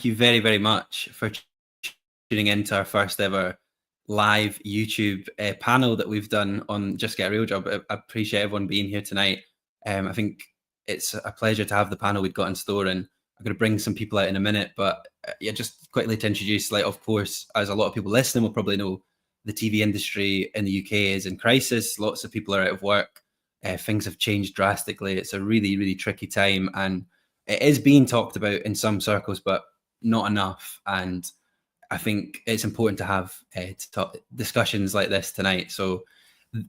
you very, very much for tuning into our first ever live YouTube panel that we've done on Just Get a Real Job. I appreciate everyone being here tonight. I think it's a pleasure to have the panel we've got in store, and I'm going to bring some people out in a minute, but yeah, just quickly to introduce, like, of course, as a lot of people listening will probably know, the TV industry in the UK is in crisis. Lots of people are out of work. Things have changed drastically. It's a really, really tricky time, and it is being talked about in some circles, but not enough. And I think it's important to have discussions like this tonight. So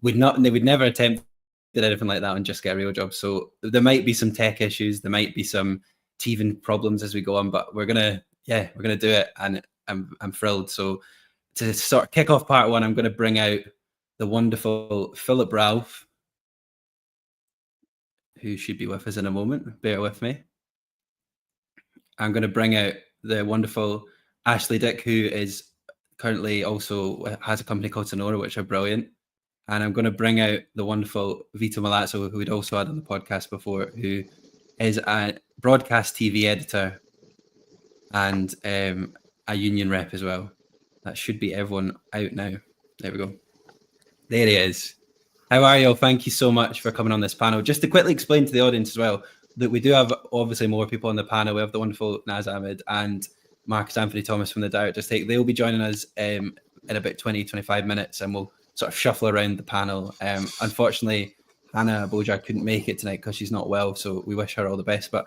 we'd never attempt anything like that on Just Get a Real Job. So there might be some tech issues, there might be some teething problems as we go on, but we're gonna do it, and I'm thrilled. So to sort of kick off part one, I'm going to bring out the wonderful Philip Ralph, who should be with us in a moment. Bear with me. I'm going to bring out the wonderful Ashley Dick, who is currently also has a company called Sonora, which are brilliant. And I'm going to bring out the wonderful Vito Malazzo, who we'd also had on the podcast before, who is a broadcast TV editor and a union rep as well. That should be everyone out now. There we go. There he is. How are you all? Thank you so much for coming on this panel. Just to quickly explain to the audience as well, that we do have obviously more people on the panel. We have the wonderful Naz Ahmed and Marcus Anthony Thomas from the Director's Take. They'll be joining us in about 20-25 minutes, and we'll sort of shuffle around the panel. Unfortunately, Hannah Bojar couldn't make it tonight because she's not well, so we wish her all the best. But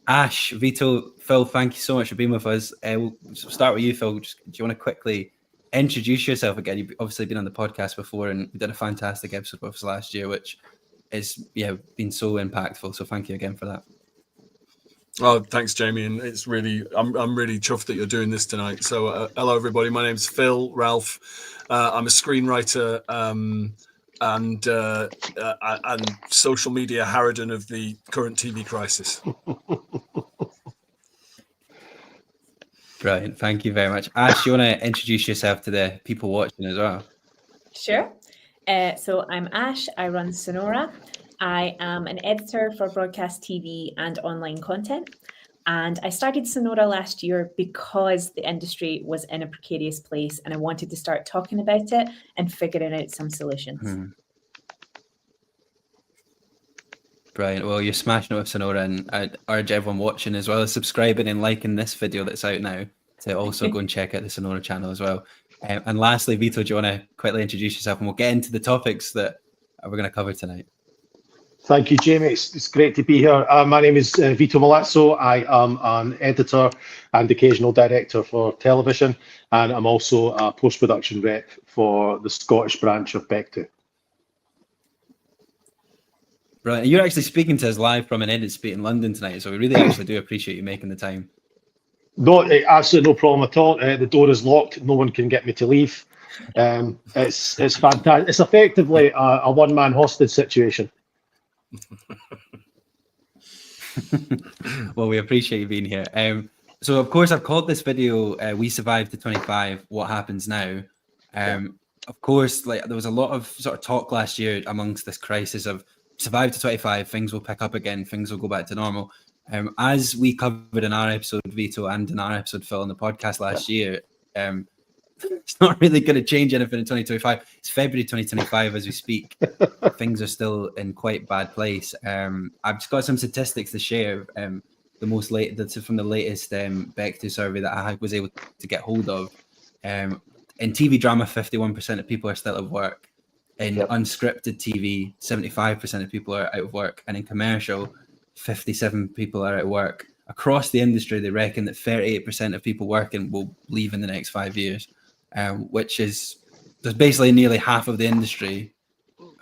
Ash, Vito, Phil, thank you so much for being with us. We'll start with you, Phil. Do you want to quickly introduce yourself again? You've obviously been on the podcast before, and we did a fantastic episode with us last year, which is been so impactful. So thank you again for that. Oh, thanks, Jamie, and it's really I'm really chuffed that you're doing this tonight. So hello, everybody. My name's Phil Ralph. I'm a screenwriter and social media harridan of the current TV crisis. Brilliant. Thank you very much. Ash, you want to introduce yourself to the people watching as well? Sure. So I'm Ash. I run Sonora. I am an editor for broadcast TV and online content. And I started Sonora last year because the industry was in a precarious place, and I wanted to start talking about it and figuring out some solutions. Brilliant. Well, you're smashing it with Sonora, and I'd urge everyone watching, as well as subscribing and liking this video that's out now, to also go and check out the Sonora channel as well. And lastly, Vito, do you want to quickly introduce yourself, and we'll get into the topics that we're going to cover tonight? Thank you, Jamie. It's great to be here. My name is Vito Malazzo. I am an editor and occasional director for television, and I'm also a post-production rep for the Scottish branch of Beck2. Right, you're actually speaking to us live from an edit suite in London tonight, so we really actually do appreciate you making the time. No, absolutely no problem at all. The door is locked. No one can get me to leave. It's fantastic. It's effectively a one-man hostage situation. Well, we appreciate you being here. So, of course, I've called this video "We Survived to 25. What Happens Now?" Of course, like, there was a lot of sort of talk last year amongst this crisis of survive to 25, things will pick up again, things will go back to normal. As we covered in our episode, Vito, and in our episode, Phil, on the podcast last year, it's not really going to change anything in 2025. It's February 2025 as we speak. Things are still in quite bad place. I've just got some statistics to share. That's from the latest Beck2 survey that I was able to get hold of. In TV drama, 51% of people are still at work. In unscripted TV, 75% of people are out of work. And in commercial, 57 people are out of work. Across the industry, they reckon that 38% of people working will leave in the next 5 years, which is, there's basically nearly half of the industry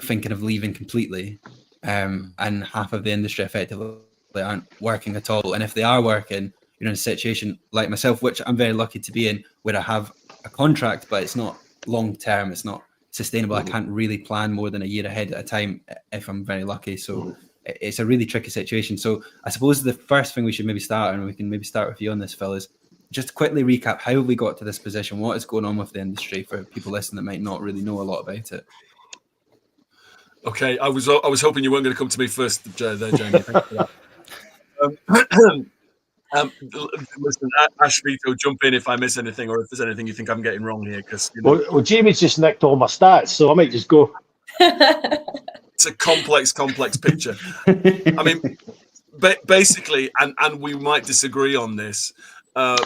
thinking of leaving completely, and half of the industry effectively aren't working at all. And if they are working, you're in a situation like myself, which I'm very lucky to be in, where I have a contract, but it's not long term, it's not sustainable. I can't really plan more than a year ahead at a time if I'm very lucky. So it's a really tricky situation. So I suppose the first thing we should maybe start, and we can maybe start with you on this, Phil, is just quickly recap how have we got to this position? What is going on with the industry for people listening that might not really know a lot about it? Okay, I was hoping you weren't going to come to me first there, Jamie. Thank you for that. Listen, Ash, Vito, jump in if I miss anything or if there's anything you think I'm getting wrong here, because you know, well, Jamie's just nicked all my stats, so I might just go. it's a complex picture. I mean, basically, and we might disagree on this.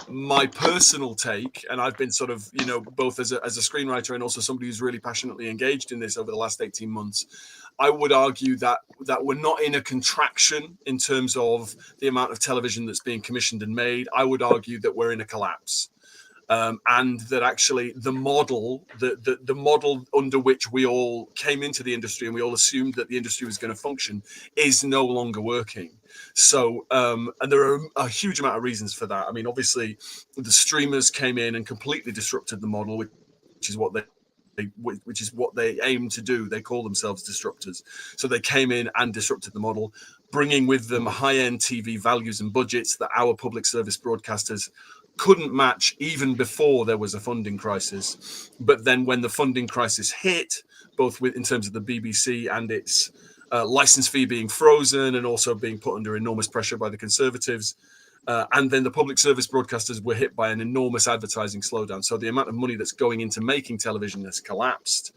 My personal take, and I've been sort of, you know, both as a screenwriter and also somebody who's really passionately engaged in this over the last 18 months, I would argue that we're not in a contraction in terms of the amount of television that's being commissioned and made. I would argue that we're in a collapse. And that actually the model under which we all came into the industry and we all assumed that the industry was going to function is no longer working. So, and there are a huge amount of reasons for that. I mean, obviously, the streamers came in and completely disrupted the model, which is what they aim to do. They call themselves disruptors. So they came in and disrupted the model, bringing with them high-end TV values and budgets that our public service broadcasters couldn't match even before there was a funding crisis. But then when the funding crisis hit, both in terms of the BBC and its license fee being frozen and also being put under enormous pressure by the Conservatives, and then the public service broadcasters were hit by an enormous advertising slowdown. So the amount of money that's going into making television has collapsed.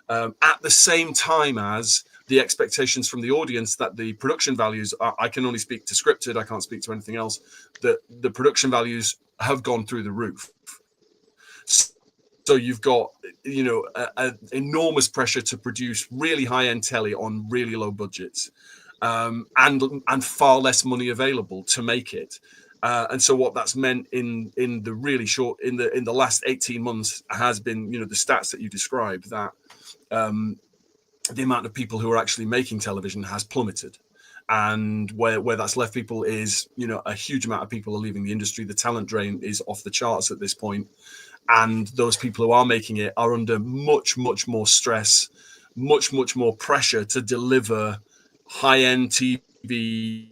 At the same time as the expectations from the audience that the production values, I can only speak to scripted, I can't speak to anything else, that the production values have gone through the roof. So you've got, you know, an enormous pressure to produce really high-end telly on really low budgets, and far less money available to make it. And so what that's meant in the really short, in the last 18 months has been, you know, the stats that you described, that the amount of people who are actually making television has plummeted. And where that's left people is, you know, a huge amount of people are leaving the industry. The talent drain is off the charts at this point. And those people who are making it are under much, much more stress, much, much more pressure to deliver high-end TV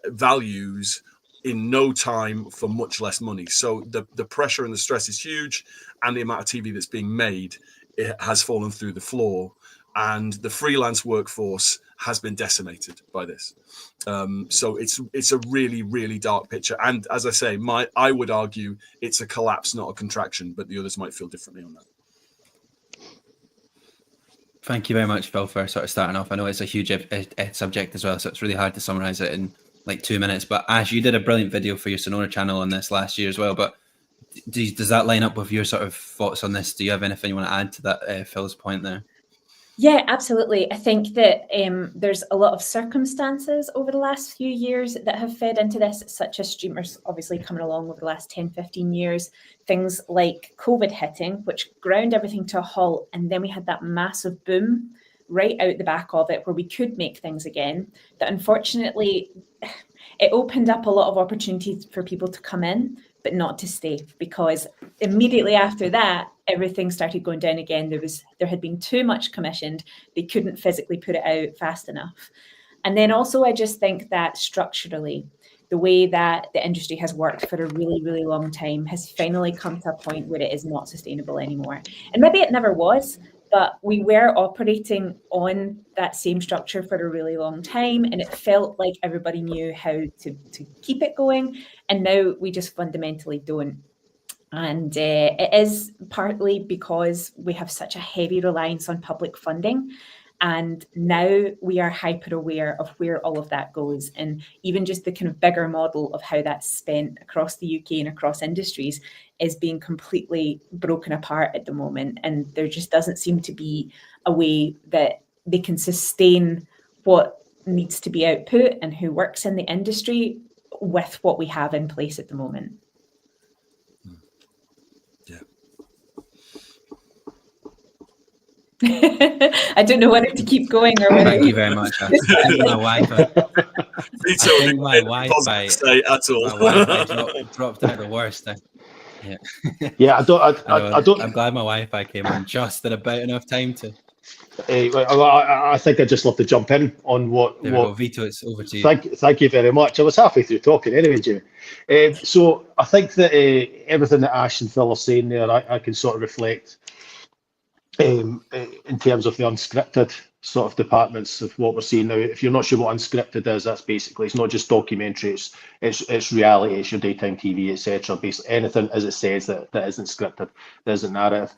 values in no time for much less money. So the pressure and the stress is huge, and the amount of TV that's being made, it has fallen through the floor. And the freelance workforce has been decimated by this. So it's a really, really dark picture. And as I say, I would argue it's a collapse, not a contraction, but the others might feel differently on that. Thank you very much, Phil, for sort of starting off. I know it's a huge subject as well, so it's really hard to summarize it in like 2 minutes. But Ash, you did a brilliant video for your Sonora channel on this last year as well. But does that line up with your sort of thoughts on this? Do you have anything you want to add to that, Phil's point there? Yeah, absolutely. I think that there's a lot of circumstances over the last few years that have fed into this, such as streamers obviously coming along over the last 10, 15 years, things like COVID hitting, which ground everything to a halt. And then we had that massive boom right out the back of it where we could make things again. That unfortunately, it opened up a lot of opportunities for people to come in, but not to stay, because immediately after that, everything started going down again. There had been too much commissioned. They couldn't physically put it out fast enough. And then also, I just think that structurally, the way that the industry has worked for a really, really long time has finally come to a point where it is not sustainable anymore. And maybe it never was, but we were operating on that same structure for a really long time, and it felt like everybody knew how to keep it going. And now we just fundamentally don't. And it is partly because we have such a heavy reliance on public funding. And now we are hyper aware of where all of that goes. And even just the kind of bigger model of how that's spent across the UK and across industries is being completely broken apart at the moment. And there just doesn't seem to be a way that they can sustain what needs to be output and who works in the industry with what we have in place at the moment. I don't know whether to keep going or whether. Thank you very much. I think my Wi-Fi. My Wi-Fi dropped out the worst. Yeah. Yeah, I don't. I'm glad my Wi-Fi came on just at about enough time to. I think I'd just love to jump in on what. Vito, it's over to you. Thank you very much. I was halfway through talking anyway, Jamie. So I think that everything that Ash and Phil are saying there, I can sort of reflect in terms of the unscripted sort of departments of what we're seeing now. If you're not sure what unscripted is, that's basically, it's not just documentary, it's reality, it's your daytime TV, etc. Basically anything, as it says, that isn't scripted, that isn't narrative.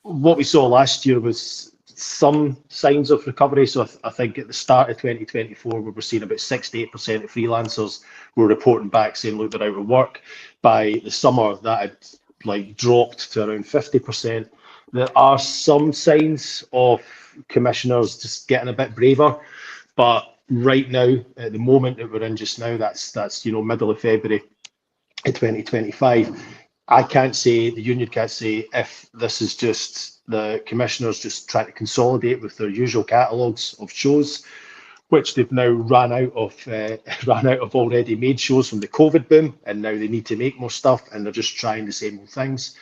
What we saw last year was some signs of recovery. So I think at the start of 2024, we were seeing about 68% of freelancers were reporting back saying, look, they're out of work. By the summer, that had like dropped to around 50%. There are some signs of commissioners just getting a bit braver, but right now, at the moment that we're in just now, that's middle of February in 2025. I can't say, the union can't say if this is just the commissioners just trying to consolidate with their usual catalogues of shows, which they've now ran out of already made shows from the COVID boom, and now they need to make more stuff, and they're just trying the same old things,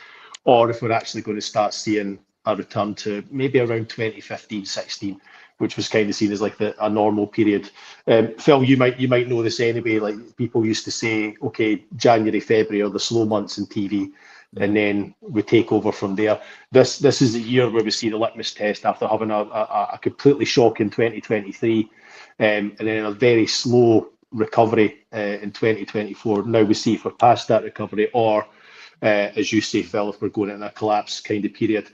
or if we're actually going to start seeing a return to maybe around 2015-16, which was kind of seen as like a normal period. Phil, you might know this anyway. Like people used to say, okay, January, February are the slow months in TV, and then we take over from there. This is the year where we see the litmus test after having a completely shocking 2023, and then a very slow recovery in 2024. Now we see if we're past that recovery, or as you say, Phil, if we're going in a collapse kind of period.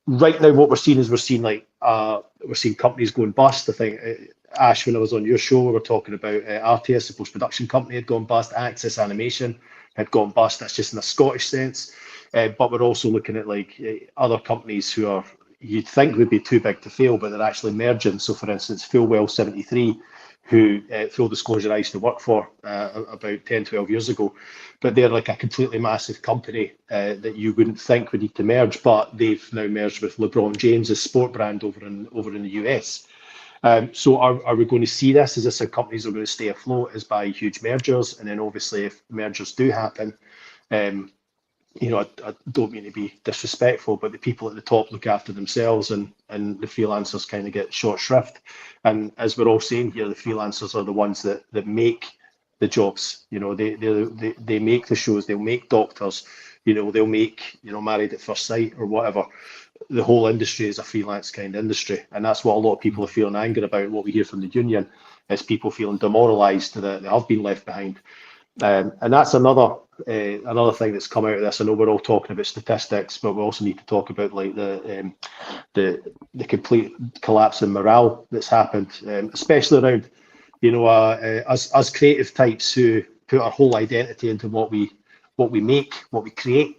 Right now, what we're seeing is we're seeing companies going bust. I think, Ash, when I was on your show, we were talking about RTS, the post-production company, had gone bust. Axis Animation had gone bust. That's just in a Scottish sense. But we're also looking at like other companies who are, you'd think would be too big to fail, but they're actually merging. So, for instance, Fullwell 73, who full disclosure I used to work for about 10, 12 years ago, but they're like a completely massive company that you wouldn't think would need to merge, but they've now merged with LeBron James's sport brand over in the US. So are we going to see this? Is this how companies are going to stay afloat, is by huge mergers? And then obviously if mergers do happen, I don't mean to be disrespectful, but the people at the top look after themselves, and the freelancers kind of get short shrift. And as we're all saying here, the freelancers are the ones that make the jobs. They make the shows. They'll make doctors. They'll make Married at First Sight or whatever. The whole industry is a freelance kind of industry, and that's what a lot of people are feeling anger about. What we hear from the union is people feeling demoralised that they have been left behind. And that's another thing that's come out of this. I know we're all talking about statistics, but we also need to talk about like the complete collapse in morale that's happened, especially around us creative types who put our whole identity into what we make, what we create.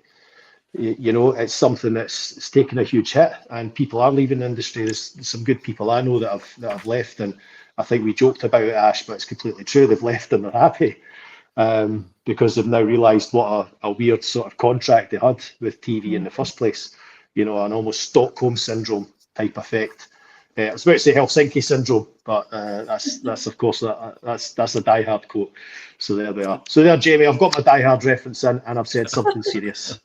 It's something that's taken a huge hit, and people are leaving the industry. There's some good people I know that have left, and I think we joked about it, Ash, but it's completely true. They've left and they're happy. Because they've now realised what a weird sort of contract they had with TV in the first place, an almost Stockholm syndrome type effect. I was about to say Helsinki syndrome, but that's of course that's a Die Hard quote. So there they are. So there, Jamie, I've got my Die Hard reference in, and I've said something serious.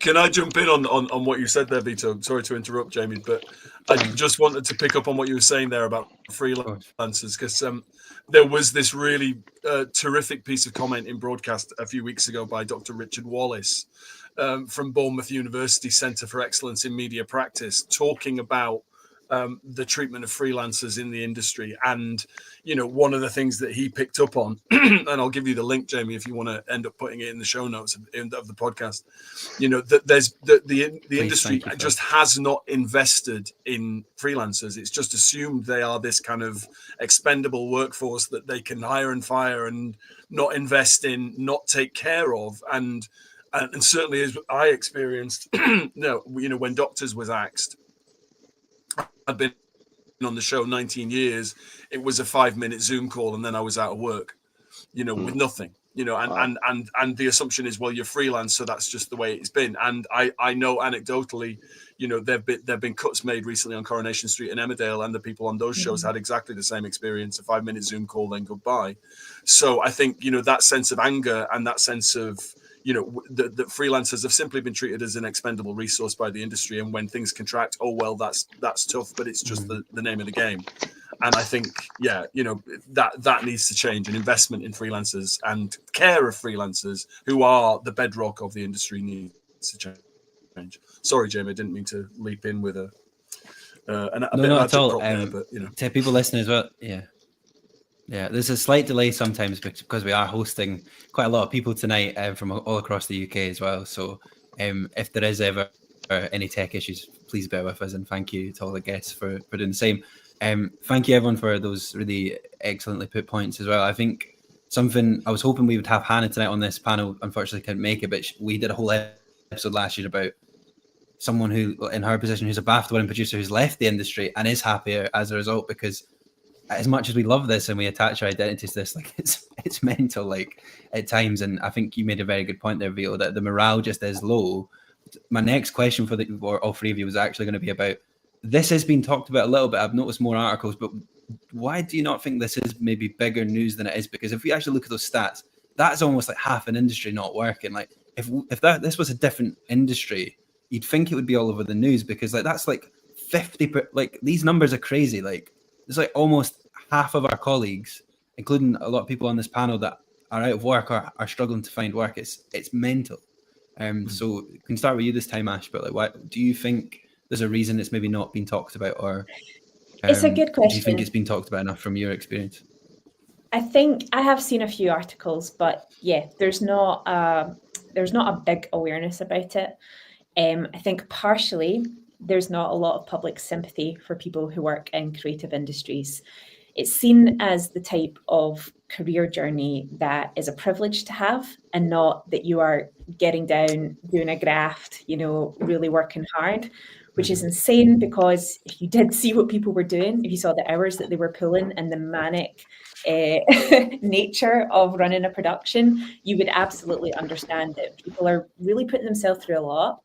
Can I jump in on what you said there, Vito? Sorry to interrupt, Jamie, but I just wanted to pick up on what you were saying there about freelancers, because there was this really terrific piece of comment in broadcast a few weeks ago by Dr. Richard Wallace from Bournemouth University Centre for Excellence in Media Practice, talking about the treatment of freelancers in the industry. And, one of the things that he picked up on, and I'll give you the link, Jamie, if you want to end up putting it in the show notes of the podcast, that there's the industry just has not invested in freelancers. It's just assumed they are this kind of expendable workforce that they can hire and fire and not invest in, not take care of. And certainly as I experienced, when Doctors was axed, I'd been on the show 19 years. It was a 5-minute Zoom call, and then I was out of work, with nothing, and the assumption is, well, you're freelance, so that's just the way it's been. And I know anecdotally, there've been cuts made recently on Coronation Street in Emmerdale, and the people on those shows had exactly the same experience: a 5-minute Zoom call, then goodbye. So I think, that sense of anger and that sense of, the freelancers have simply been treated as an expendable resource by the industry. And when things contract, oh, well, that's tough, but it's just the name of the game. And I think, that needs to change. An investment in freelancers and care of freelancers, who are the bedrock of the industry, needs to change. Sorry, Jamie, I didn't mean to leap in with a And a No, bit of not at all. agitprop there, but you know. To people listening as well, yeah. There's a slight delay sometimes because we are hosting quite a lot of people tonight from all across the UK as well. So if there is ever any tech issues, please bear with us, and thank you to all the guests for doing the same. Thank you everyone for those really excellently put points as well. I think something I was hoping we would have Hannah tonight on this panel, unfortunately couldn't make it, but we did a whole episode last year about someone who, in her position, who's a BAFTA winning producer who's left the industry and is happier as a result, because as much as we love this and we attach our identities to this, like it's mental, like at times. And I think you made a very good point there, Vito, that the morale just is low. My next question for all three of you was actually going to be about, this has been talked about a little bit. I've noticed more articles, but why do you not think this is maybe bigger news than it is? Because if we actually look at those stats, that's almost like half an industry not working. Like if this was a different industry, you'd think it would be all over the news, because like that's like 50, like these numbers are crazy. Like there's like almost half of our colleagues, including a lot of people on this panel that are out of work or are struggling to find work. It's mental. So we can start with you this time, Ash, but like, what do you think there's a reason it's maybe not been talked about, or it's a good question. Do you think it's been talked about enough from your experience? I think I have seen a few articles, but yeah, there's not a big awareness about it. I think partially there's not a lot of public sympathy for people who work in creative industries. It's seen as the type of career journey that is a privilege to have, and not that you are getting down, doing a graft, really working hard, which is insane, because if you did see what people were doing, if you saw the hours that they were pulling and the manic nature of running a production, you would absolutely understand that people are really putting themselves through a lot.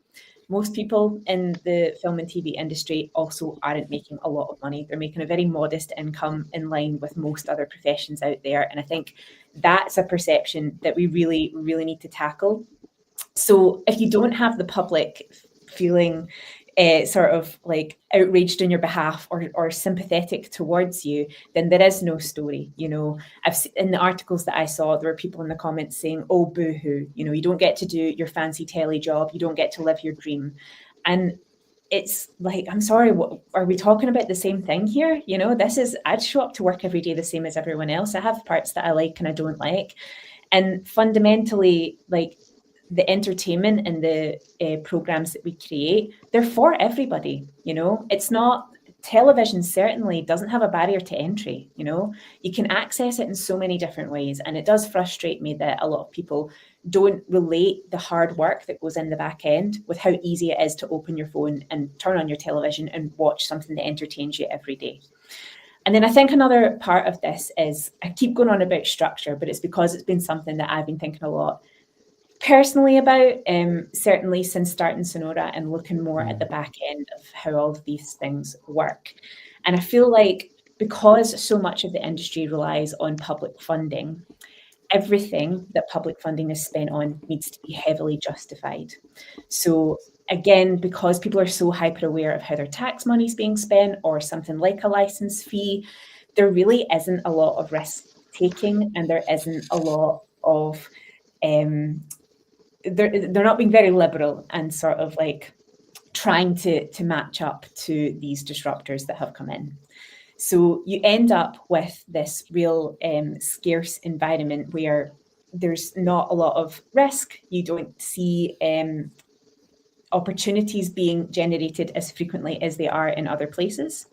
Most people in the film and TV industry also aren't making a lot of money. They're making a very modest income in line with most other professions out there. And I think that's a perception that we really, really need to tackle. So if you don't have the public feeling sort of like outraged on your behalf or sympathetic towards you, then there is no story. I've seen in the articles that I saw, there were people in the comments saying, "Oh, boo-hoo, you don't get to do your fancy telly job, you don't get to live your dream." And it's like, I'm sorry, what are we talking about? The same thing here? I'd show up to work every day the same as everyone else. I have parts that I like and I don't like. And fundamentally, like, the entertainment and the programs that we create, they're for everybody. It's not, television certainly doesn't have a barrier to entry. You can access it in so many different ways. And it does frustrate me that a lot of people don't relate the hard work that goes in the back end with how easy it is to open your phone and turn on your television and watch something that entertains you every day. And then I think another part of this is, I keep going on about structure, but it's because it's been something that I've been thinking a lot personally about, certainly since starting Sonora and looking more at the back end of how all of these things work. And I feel like because so much of the industry relies on public funding, everything that public funding is spent on needs to be heavily justified. So again, because people are so hyper aware of how their tax money is being spent or something like a license fee, there really isn't a lot of risk taking, and there isn't a lot of they're not being very liberal and sort of like trying to match up to these disruptors that have come in. So you end up with this real scarce environment where there's not a lot of risk. You don't see opportunities being generated as frequently as they are in other places.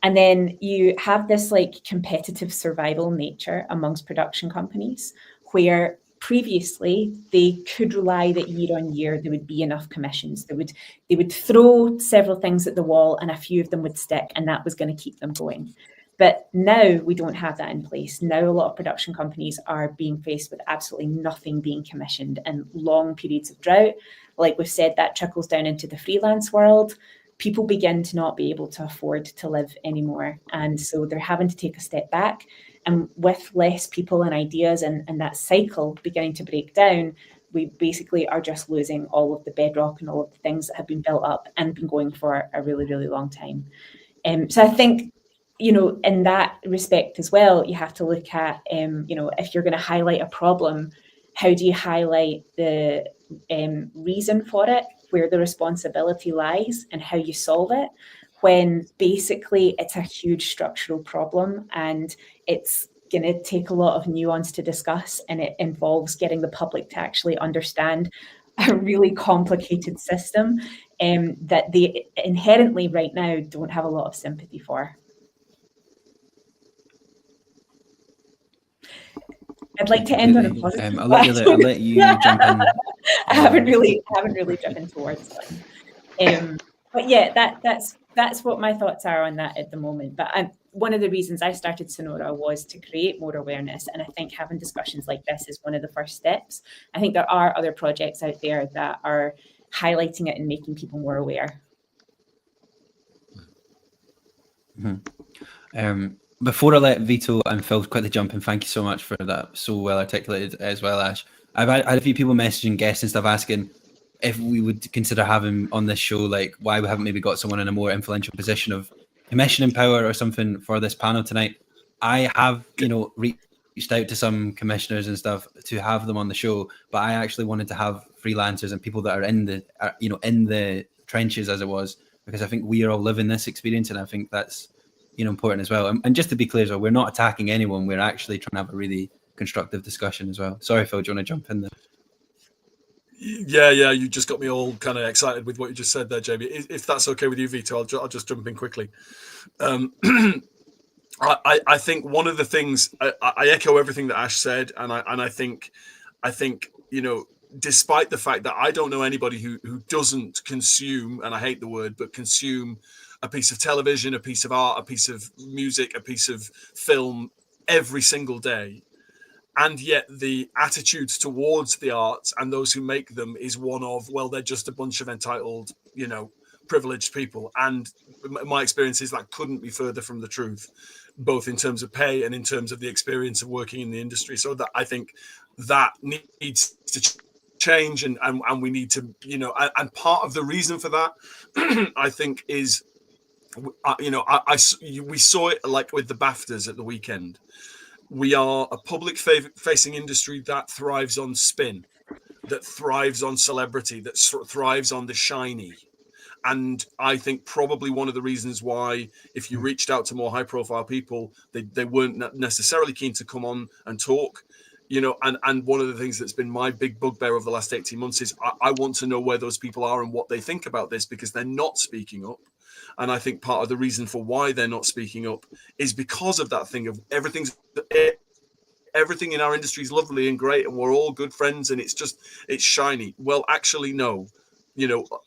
And then you have this like competitive survival nature amongst production companies, where previously they could rely that year on year there would be enough commissions. They would throw several things at the wall and a few of them would stick, and that was going to keep them going. But now we don't have that in place. Now a lot of production companies are being faced with absolutely nothing being commissioned and long periods of drought. Like we've said, that trickles down into the freelance world. People begin to not be able to afford to live anymore. And so they're having to take a step back. And with less people and ideas and that cycle beginning to break down, we basically are just losing all of the bedrock and all of the things that have been built up and been going for a really, really long time. So I think, in that respect as well, you have to look at, if you're going to highlight a problem, how do you highlight the reason for it, where the responsibility lies, and how you solve it? when basically it's a huge structural problem, and it's going to take a lot of nuance to discuss, and it involves getting the public to actually understand a really complicated system that they inherently right now don't have a lot of sympathy for. I'd like to end on a positive. I'll let you jump in. I haven't really driven towards one. But yeah, that's what my thoughts are on that at the moment. But one of the reasons I started Sonora was to create more awareness, and I think having discussions like this is one of the first steps. I think there are other projects out there that are highlighting it and making people more aware. Mm-hmm. Before I let Vito and Phil quickly jump in, thank you so much for that. So well articulated as well, Ash. I've had a few people messaging guests and stuff asking if we would consider having on this show, like why we haven't maybe got someone in a more influential position of commissioning power or something for this panel tonight. I have, reached out to some commissioners and stuff to have them on the show, but I actually wanted to have freelancers and people that are in the trenches, as it was, because I think we are all living this experience, and I think that's important as well. And just to be clear as well, we're not attacking anyone. We're actually trying to have a really constructive discussion as well. Sorry, Phil, do you want to jump in there? Yeah, you just got me all kind of excited with what you just said there, Jamie. If that's okay with you, Vito, I'll just jump in quickly. I think one of the things I echo everything that Ash said, and I think despite the fact that I don't know anybody who doesn't consume, and I hate the word, but consume a piece of television, a piece of art, a piece of music, a piece of film every single day. And yet the attitudes towards the arts and those who make them is one of, well, they're just a bunch of entitled, privileged people. And my experience is that couldn't be further from the truth, both in terms of pay and in terms of the experience of working in the industry. So that I think that needs to change, and we need to, and part of the reason for that, I think, is, we saw it like with the BAFTAs at the weekend. We are a public facing industry that thrives on spin, that thrives on celebrity, that thrives on the shiny. And I think probably one of the reasons why, if you reached out to more high profile people, they weren't necessarily keen to come on and talk. And one of the things that's been my big bugbear over the last 18 months is I want to know where those people are and what they think about this, because they're not speaking up. And I think part of the reason for why they're not speaking up is because of that thing of everything in our industry is lovely and great, and we're all good friends, and it's shiny. Well, actually, no.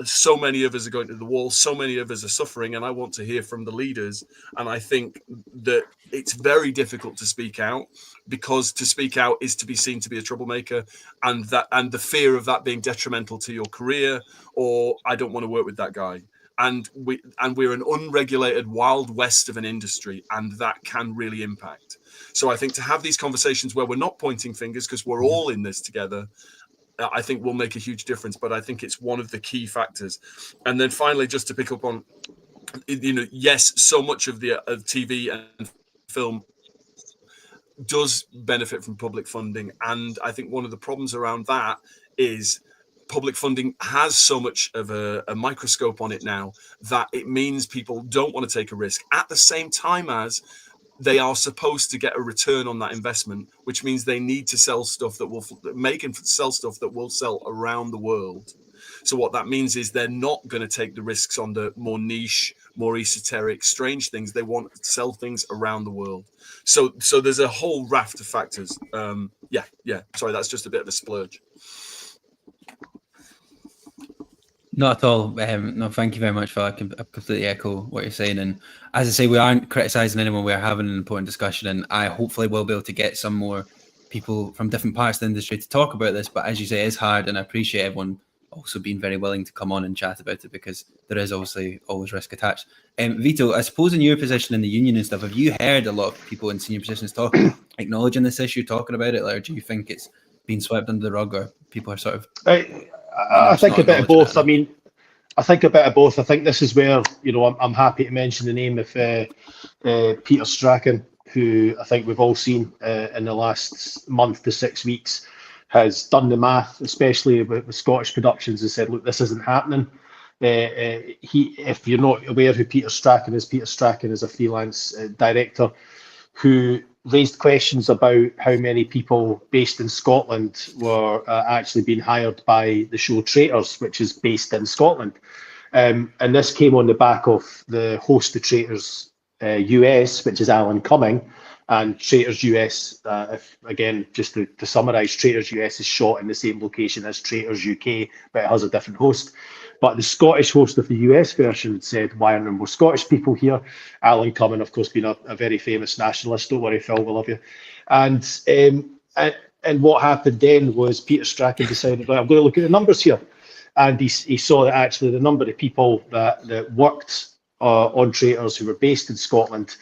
So many of us are going to the wall, so many of us are suffering, and I want to hear from the leaders. And I think that it's very difficult to speak out, because to speak out is to be seen to be a troublemaker, and the fear of that being detrimental to your career, or I don't want to work with that guy. And we're an unregulated wild west of an industry, and that can really impact. So I think to have these conversations where we're not pointing fingers, because we're all in this together, I think will make a huge difference. But I think it's one of the key factors. And then finally, just to pick up on, yes, so much of the TV and film does benefit from public funding, and I think one of the problems around that is public funding has so much of a microscope on it now that it means people don't want to take a risk, at the same time as they are supposed to get a return on that investment, which means they need to sell stuff that will sell around the world. So what that means is they're not going to take the risks on the more niche, more esoteric, strange things. They want to sell things around the world. So there's a whole raft of factors. Sorry, that's just a bit of a splurge. Not at all. No, thank you very much for that. I completely echo what you're saying. And as I say, we aren't criticising anyone. We're having an important discussion, and I hopefully will be able to get some more people from different parts of the industry to talk about this. But as you say, it's hard, and I appreciate everyone also being very willing to come on and chat about it, because there is obviously always risk attached. Vito, I suppose in your position in the union and stuff, have you heard a lot of people in senior positions acknowledging this issue, talking about it, or do you think it's been swept under the rug, or people are sort of... I think a bit of both. I mean, I think a bit of both. I think this is where, I'm happy to mention the name of Peter Strachan, who I think we've all seen in the last month to 6 weeks, has done the math, especially with Scottish productions, and said, look, this isn't happening. if you're not aware who Peter Strachan is a freelance director who raised questions about how many people based in Scotland were actually being hired by the show Traitors, which is based in Scotland. And this came on the back of the host of Traitors US, which is Alan Cumming. And Traitors US, just to summarise, Traitors US is shot in the same location as Traitors UK, but it has a different host. But the Scottish host of the US version said, why aren't there more Scottish people here? Alan Cumming, of course, being a very famous nationalist. Don't worry, Phil, we love you. And what happened then was Peter Strachan decided, I'm going to look at the numbers here. And he saw that actually the number of people that worked on Traitors who were based in Scotland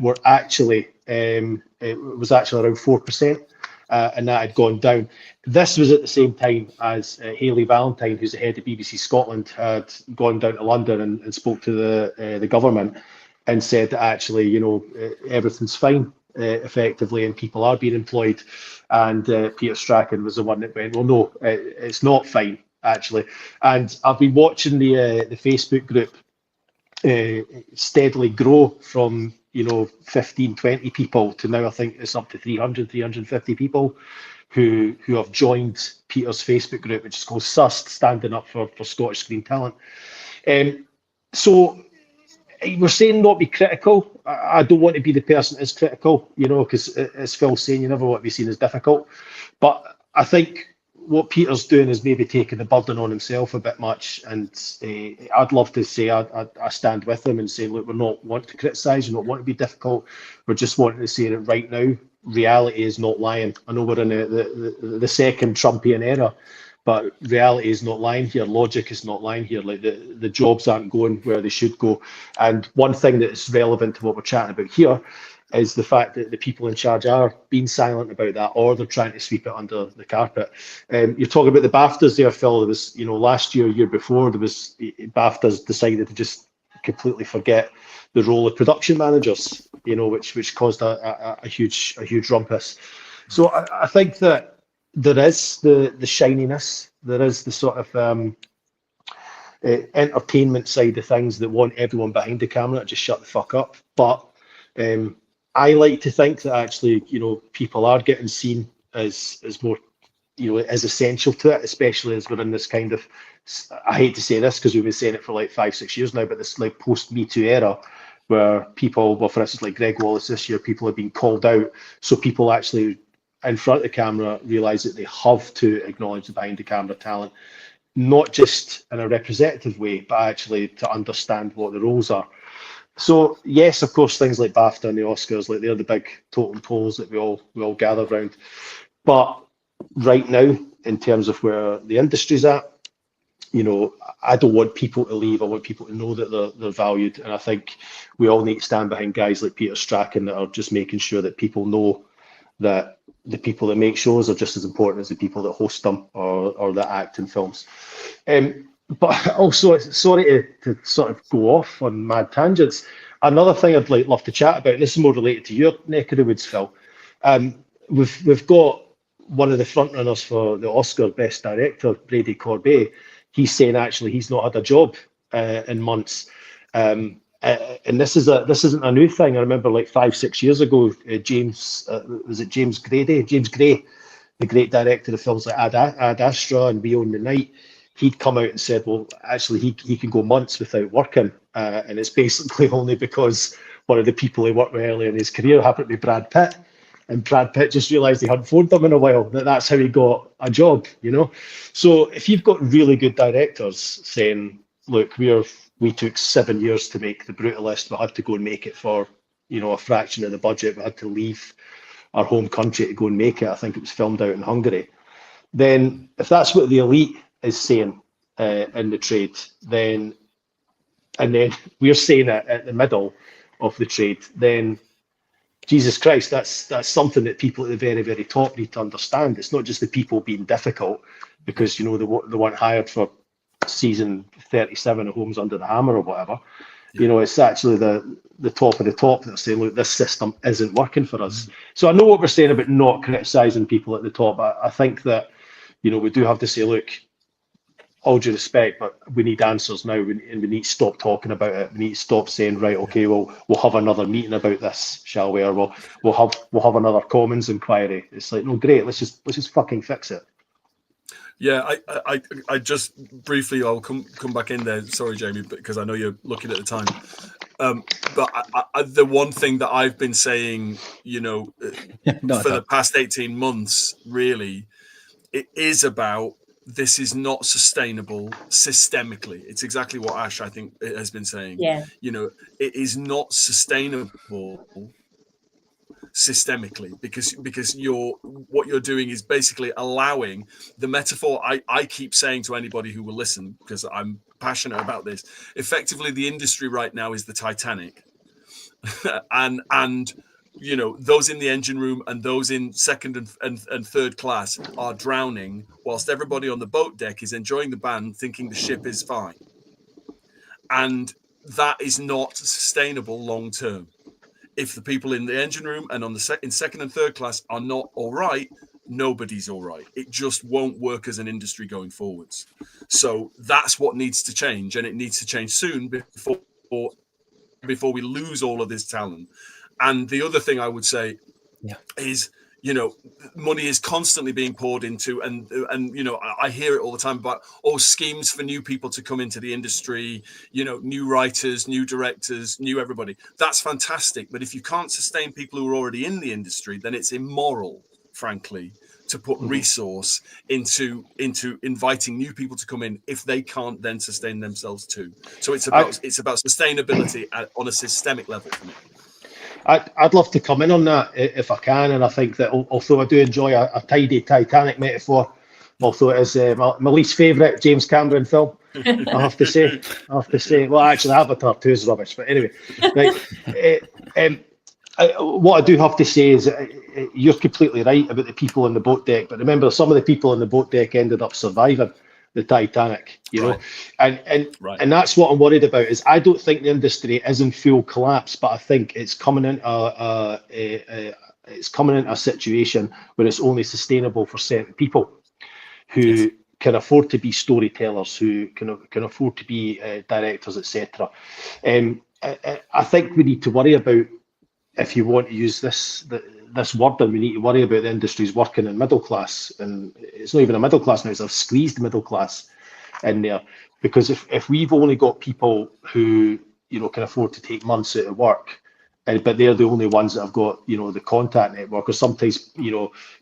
were actually, it was actually around 4%. And that had gone down. This was at the same time as Hayley Valentine, who's the head of BBC Scotland, had gone down to London and spoke to the government and said that actually, everything's fine effectively and people are being employed. And Peter Strachan was the one that went, well, no, it's not fine, actually. And I've been watching the Facebook group steadily grow from 15, 20 people to now I think it's up to 300, 350 people who have joined Peter's Facebook group, which is called SUST, Standing Up for Scottish Screen Talent. So we're saying not be critical. I don't want to be the person that is critical, because as Phil's saying, you never want to be seen as difficult. But I think what Peter's doing is maybe taking the burden on himself a bit much, and I'd love to say I stand with him and say, look, we're not wanting to criticise, we're not wanting to be difficult, we're just wanting to say that right now, reality is not lying. I know we're in the second Trumpian era, but reality is not lying here, logic is not lying here, like the jobs aren't going where they should go. And one thing that is relevant to what we're chatting about here is the fact that the people in charge are being silent about that, or they're trying to sweep it under the carpet. You're talking about the BAFTAs there, Phil. There was, last year before, there was BAFTAs decided to just completely forget the role of production managers, which caused a huge rumpus. So I think that there is the shininess, there is the sort of entertainment side of things that want everyone behind the camera to just shut the fuck up. But I like to think that actually, people are getting seen as more, as essential to it, especially as we're in this kind of, I hate to say this because we've been saying it for like 5-6 years now, but this like post-Me Too era where people, well, for instance, like Greg Wallace this year, people have been called out. So people actually in front of the camera realise that they have to acknowledge the behind the camera talent, not just in a representative way, but actually to understand what the roles are. So yes, of course, things like BAFTA and the Oscars, like they're the big totem poles that we all gather around. But right now, in terms of where the industry's at, I don't want people to leave. I want people to know that they're valued, and I think we all need to stand behind guys like Peter Strachan that are just making sure that people know that the people that make shows are just as important as the people that host them or that act in films. But also, sorry to sort of go off on mad tangents. Another thing I'd love to chat about, this is more related to your neck of the woods, Phil. We've got one of the frontrunners for the Oscar Best Director, Brady Corbet. He's saying actually he's not had a job in months. And this isn't a new thing. I remember like 5-6 years ago, James Gray, the great director of films like Ad Astra and We Own the Night. He'd come out and said, well, actually, he can go months without working. And it's basically only because one of the people he worked with earlier in his career happened to be Brad Pitt. And Brad Pitt just realised he hadn't phoned them in a while, that's how he got a job, So if you've got really good directors saying, look, we took 7 years to make The Brutalist, we had to go and make it for, a fraction of the budget. We had to leave our home country to go and make it. I think it was filmed out in Hungary. Then if that's what the elite is saying in the trade, and then we're saying it at the middle of the trade, then Jesus Christ, that's something that people at the very, very top need to understand. It's not just the people being difficult because, they weren't hired for season 37 of Homes Under the Hammer or whatever. It's actually the top of the top that are saying, look, this system isn't working for us. So I know what we're saying about not criticising people at the top. I think that, we do have to say, look, all due respect, but we need answers now, and we need to stop talking about it. We need to stop saying, right, okay, well, we'll have another meeting about this, shall we? Or we'll have another Commons inquiry. It's like, no, great, let's just fucking fix it. Yeah, I just briefly, I'll come back in there. Sorry, Jamie, because I know you're looking at the time. But the one thing that I've been saying, for the past 18 months, really, it is about, this is not sustainable systemically. It's exactly what Ash, I think, has been saying. Yeah. It is not sustainable systemically, because what you're doing is basically allowing the metaphor I keep saying to anybody who will listen, because I'm passionate about this. Effectively, the industry right now is the Titanic, and those in the engine room and those in second and third class are drowning, whilst everybody on the boat deck is enjoying the band, thinking the ship is fine. And that is not sustainable long term. If the people in the engine room and in second and third class are not all right, nobody's all right. It just won't work as an industry going forwards. So that's what needs to change, and it needs to change soon before we lose all of this talent. And the other thing I would say is, money is constantly being poured into, and I hear it all the time about schemes for new people to come into the industry, new writers, new directors, new everybody. That's fantastic, but if you can't sustain people who are already in the industry, then it's immoral, frankly, to put resource into inviting new people to come in if they can't then sustain themselves too. So it's about sustainability on a systemic level for me. I'd love to come in on that if I can, and I think that although I do enjoy a tidy Titanic metaphor, although it is my least favourite James Cameron film, I have to say. Well, actually, Avatar 2 is rubbish, but anyway. Right, what I do have to say is you're completely right about the people on the boat deck, but remember, some of the people on the boat deck ended up surviving the Titanic, and that's what I'm worried about. Is I don't think the industry is in full collapse, but I think it's coming into a situation where it's only sustainable for certain people who can afford to be storytellers, who can afford to be directors, etc. I think we need to worry about, if you want to use this word, and we need to worry about the industry's working in middle class, and it's not even a middle class now, it's a squeezed middle class in there, because if we've only got people who can afford to take months out of work, but they're the only ones that have got the contact network, or sometimes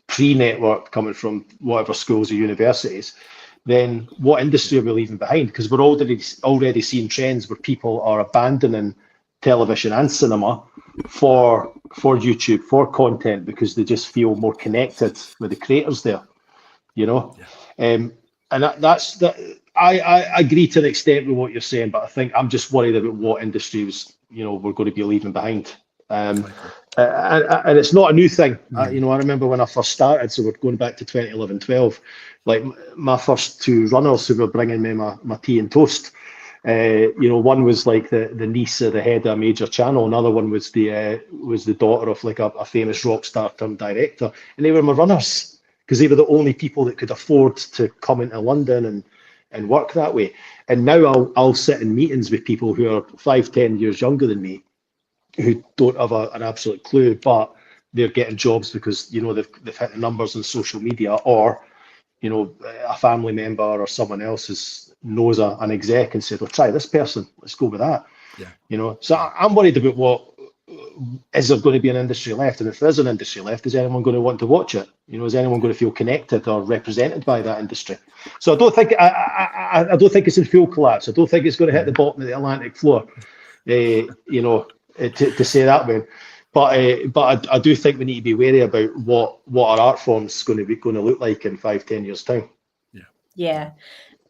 pre-network coming from whatever schools or universities, then what industry are we leaving behind? Because we're already seeing trends where people are abandoning television and cinema for YouTube, for content, because they just feel more connected with the creators there, and that's that. I agree to an extent with what you're saying, but I think I'm just worried about what industries we're going to be leaving behind. And it's not a new thing. I remember when I first started, so we're going back to 2011-12, like my first two runners who were bringing me my tea and toast. One was like the niece of the head of a major channel. Another one was the daughter of like a famous rock star turned director, and they were my runners because they were the only people that could afford to come into London and work that way. And now I'll sit in meetings with people who are 5-10 years younger than me, who don't have an absolute clue, but they're getting jobs because they've hit the numbers on social media, or a family member or someone else knows an exec and said, well, try this person, let's go with that. So I'm worried about what is there going to be an industry left, and if there is an industry left, is anyone going to want to watch it? Is anyone going to feel connected or represented by that industry? So I don't think I don't think it's in full collapse. I don't think it's going to hit the bottom of the Atlantic floor, to say that way. But I do think we need to be wary about what our art form's going to look like in 5-10 years time. Yeah.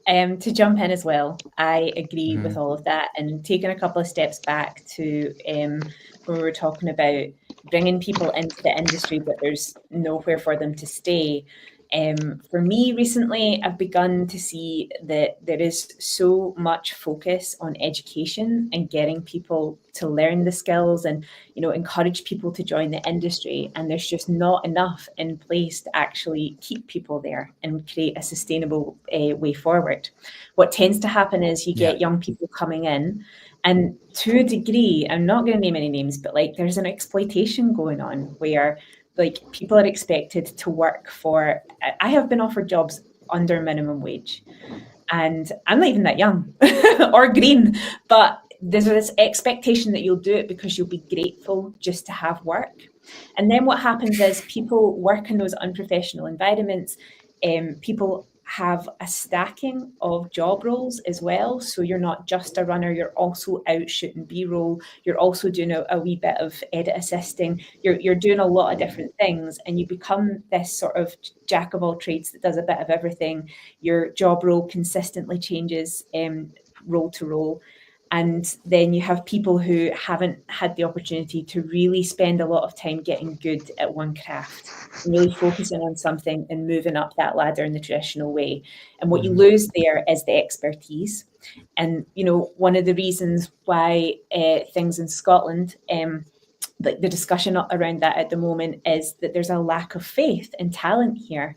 To jump in as well, I agree with all of that, and taking a couple of steps back to when we were talking about bringing people into the industry, but there's nowhere for them to stay. For me recently, I've begun to see that there is so much focus on education and getting people to learn the skills and, encourage people to join the industry. And there's just not enough in place to actually keep people there and create a sustainable way forward. What tends to happen is you get young people coming in, and to a degree, I'm not going to name any names, but like there's an exploitation going on where like people are expected to work for, I have been offered jobs under minimum wage, and I'm not even that young or green, but there's this expectation that you'll do it because you'll be grateful just to have work. And then what happens is people work in those unprofessional environments. People have a stacking of job roles as well. So you're not just a runner, you're also out shooting B-roll. You're also doing a wee bit of edit assisting. You're doing a lot of different things, and you become this sort of jack of all trades that does a bit of everything. Your job role consistently changes role to role. And then you have people who haven't had the opportunity to really spend a lot of time getting good at one craft, and really focusing on something and moving up that ladder in the traditional way. And what you lose there is the expertise. And, one of the reasons why things in Scotland, the discussion around that at the moment is that there's a lack of faith and talent here.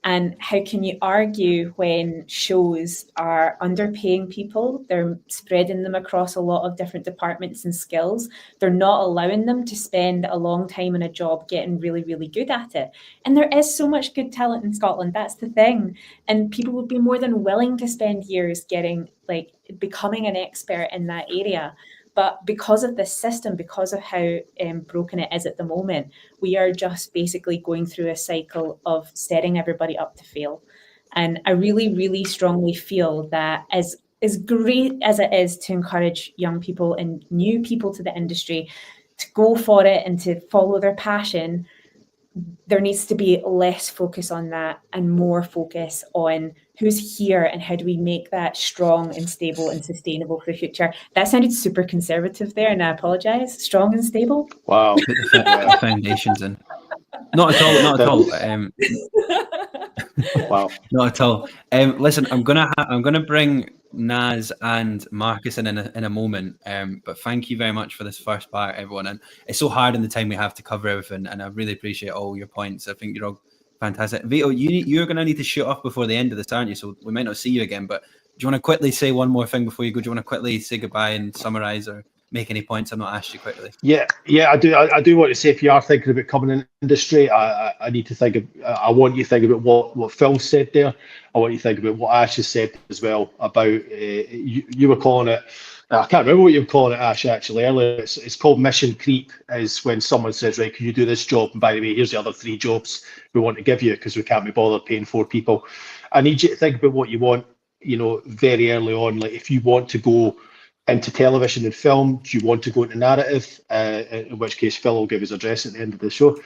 And how can you argue when shows are underpaying people? They're spreading them across a lot of different departments and skills. They're not allowing them to spend a long time in a job getting really, really good at it. And there is so much good talent in Scotland. That's the thing. And people would be more than willing to spend years becoming an expert in that area. But because of this system, because of how broken it is at the moment, we are just basically going through a cycle of setting everybody up to fail. And I really, really strongly feel that as great as it is to encourage young people and new people to the industry to go for it and to follow their passion, there needs to be less focus on that and more focus on who's here and how do we make that strong and stable and sustainable for the future. That sounded super conservative there, and I apologize. Strong and stable? Wow. Put the foundations in. Not at all. Wow. Not at all. Listen, I'm gonna bring Naz and Marcus in a moment. But thank you very much for this first part, everyone. And it's so hard in the time we have to cover everything, and I really appreciate all your points. I think you're all fantastic. Vito, you're gonna need to shoot off before the end of this, aren't you? So we might not see you again. But do you want to quickly say one more thing before you go? Do you want to quickly say goodbye and summarize or make any points I've not asked you quickly? Yeah, I do. I do want to say, if you are thinking about coming in the industry, I need to think. I want you to think about what Phil said there. I want you to think about what Ash has said as well about. You were calling it. I can't remember what you were calling it, Ash. Actually, earlier, it's called mission creep. Is when someone says, "Right, can you do this job? And by the way, here's the other 3 jobs we want to give you because we can't be bothered paying 4 people." I need you to think about what you want. Very early on, like if you want to go into television and film, do you want to go into narrative? In which case, Phil will give his address at the end of the show.